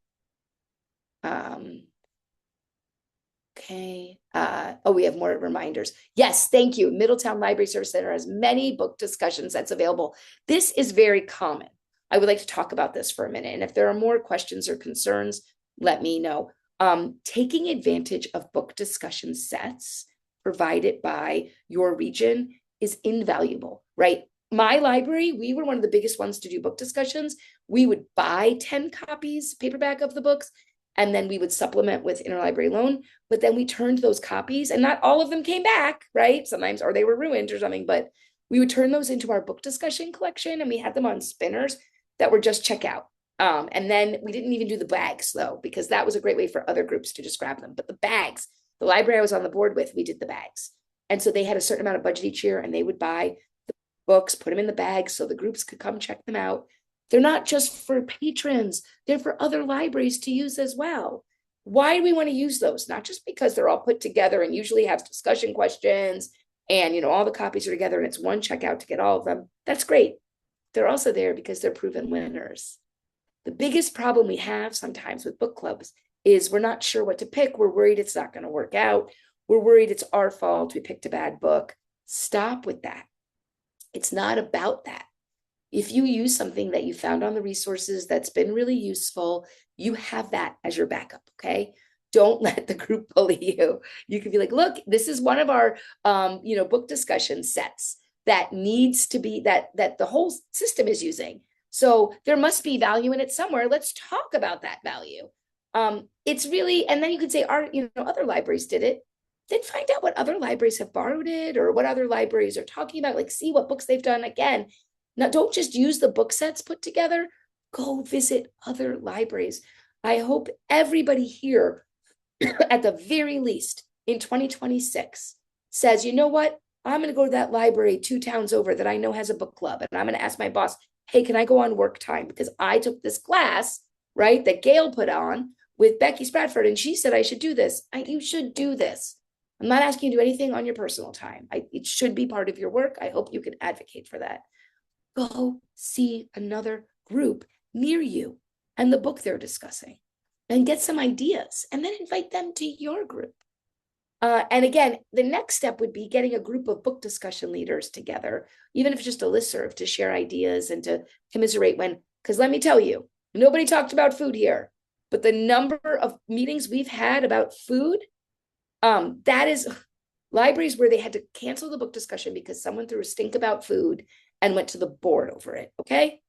Okay. Oh, we have more reminders. Yes, thank you. Middletown Library Service Center has many book discussion sets available. This is very common. I would like to talk about this for a minute. And if there are more questions or concerns, let me know. Taking advantage of book discussion sets provided by your region is invaluable, right? My library, we were one of the biggest ones to do book discussions. We would buy 10 copies, paperback of the books, and then we would supplement with interlibrary loan. But then we turned those copies, and not all of them came back, right? Sometimes, or they were ruined or something, but we would turn those into our book discussion collection, and we had them on spinners that were just checkout. And then we didn't even do the bags though, because that was a great way for other groups to just grab them. But the bags, the library I was on the board with, we did the bags. And so they had a certain amount of budget each year, and they would buy the books, put them in the bags so the groups could come check them out. They're not just for patrons, they're for other libraries to use as well. Why do we want to use those? Not just because they're all put together and usually have discussion questions and, you know, all the copies are together and it's one checkout to get all of them. That's great. They're also there because they're proven winners. The biggest problem we have sometimes with book clubs is we're not sure what to pick. We're worried it's not going to work out. We're worried it's our fault. We picked a bad book. Stop with that. It's not about that. If you use something that you found on the resources that's been really useful, you have that as your backup, okay? Don't let the group bully you. You can be like, look, this is one of our book discussion sets that needs to be that the whole system is using. So there must be value in it somewhere. Let's talk about that value. It's really, and then you could say, other libraries did it. Then find out what other libraries have borrowed it or what other libraries are talking about. Like, see what books they've done. Again, now, don't just use the book sets put together. Go visit other libraries. I hope everybody here, at the very least, in 2026, says, you know what? I'm going to go to that library 2 towns over that I know has a book club. And I'm going to ask my boss, hey, can I go on work time? Because I took this class, right, that Gail put on with Becky Spratford, and she said I should do this. You should do this. I'm not asking you to do anything on your personal time. It should be part of your work. I hope you can advocate for that. Go see another group near you and the book they're discussing and get some ideas and then invite them to your group. And again, the next step would be getting a group of book discussion leaders together, even if it's just a listserv, to share ideas and to commiserate when, because let me tell you, nobody talked about food here, but the number of meetings we've had about food, that is libraries where they had to cancel the book discussion because someone threw a stink about food and went to the board over it. Okay.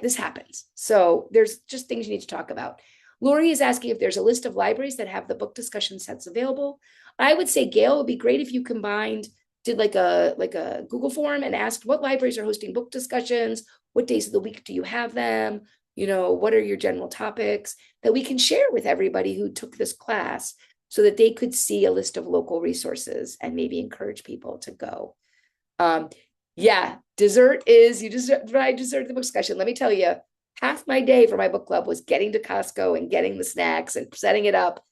This happens. So there's just things you need to talk about. Lori is asking if there's a list of libraries that have the book discussion sets available. I would say, Gail, it would be great if you did like a Google form and asked what libraries are hosting book discussions, what days of the week do you have them, what are your general topics that we can share with everybody who took this class so that they could see a list of local resources and maybe encourage people to go. Yeah, dessert is, you just provide dessert at the book discussion. Let me tell you, half my day for my book club was getting to Costco and getting the snacks and setting it up.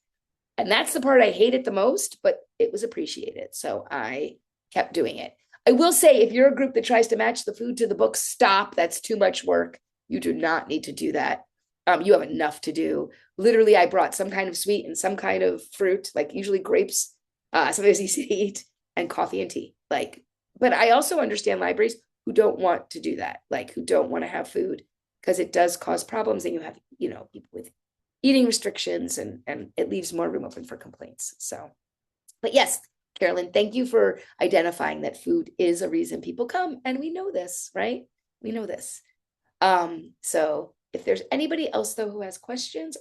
And that's the part I hated the most, but it was appreciated. So I kept doing it. I will say, if you're a group that tries to match the food to the book, stop. That's too much work. You do not need to do that. You have enough to do. Literally, I brought some kind of sweet and some kind of fruit, like usually grapes, sometimes easy to eat, and coffee and tea. But I also understand libraries who don't want to do that, who don't want to have food, because it does cause problems, and you have, people with eating restrictions, and it leaves more room open for complaints. So, but yes, Carolyn, thank you for identifying that food is a reason people come, and we know this, right? We know this. So if there's anybody else though who has questions,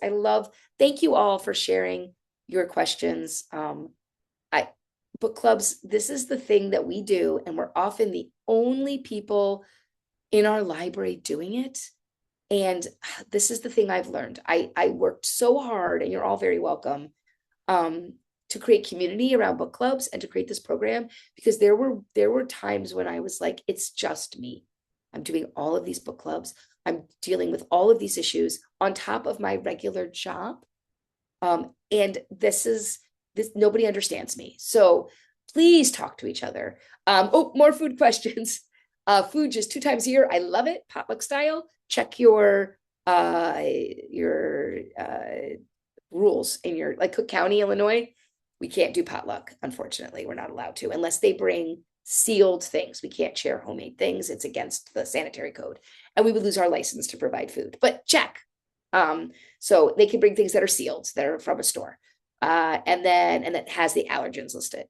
thank you all for sharing your questions. Book clubs, this is the thing that we do, and we're often the only people in our library doing it. And this is the thing I've learned. I worked so hard, and you're all very welcome, to create community around book clubs and to create this program, because there were times when I was like, it's just me. I'm doing all of these book clubs. I'm dealing with all of these issues on top of my regular job. And this nobody understands me. So please talk to each other. Oh, more food questions. Food just 2 times a year. I love it. Potluck style. Check your rules in your, like, Cook County, Illinois. We can't do potluck, unfortunately. We're not allowed to unless they bring sealed things. We can't share homemade things. It's against the sanitary code, and we would lose our license to provide food. But check. So they can bring things that are sealed, that are from a store, and that has the allergens listed.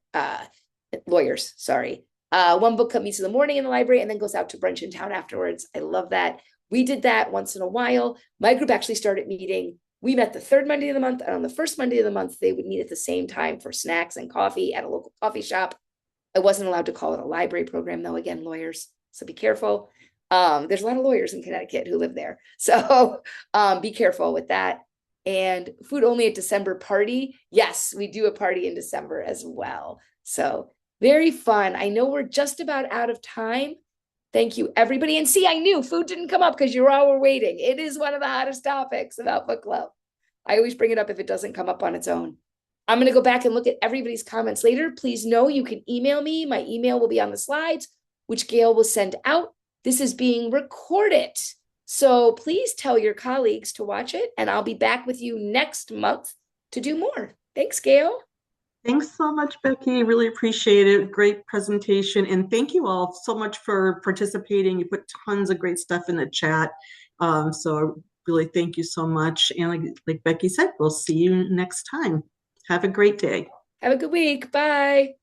Lawyers, sorry. One book club meets in the morning in the library and then goes out to brunch in town afterwards. I love that. We did that once in a while. My group actually started meeting. We met the third Monday of the month, and on the first Monday of the month, they would meet at the same time for snacks and coffee at a local coffee shop. I wasn't allowed to call it a library program, though. Again, lawyers, so be careful. There's a lot of lawyers in Connecticut who live there, so be careful with that. And food only at December party. Yes, we do a party in December as well. So very fun. I know we're just about out of time. Thank you, everybody. And see, I knew food didn't come up because you all were waiting. It is one of the hottest topics about book club. I always bring it up if it doesn't come up on its own. I'm going to go back and look at everybody's comments later. Please know you can email me. My email will be on the slides, which Gail will send out. This is being recorded. So please tell your colleagues to watch it, and I'll be back with you next month to do more. Thanks, Gail. Thanks so much, Becky. Really appreciate it. Great presentation. And thank you all so much for participating. You put tons of great stuff in the chat. So really thank you so much. And like Becky said, we'll see you next time. Have a great day. Have a good week. Bye.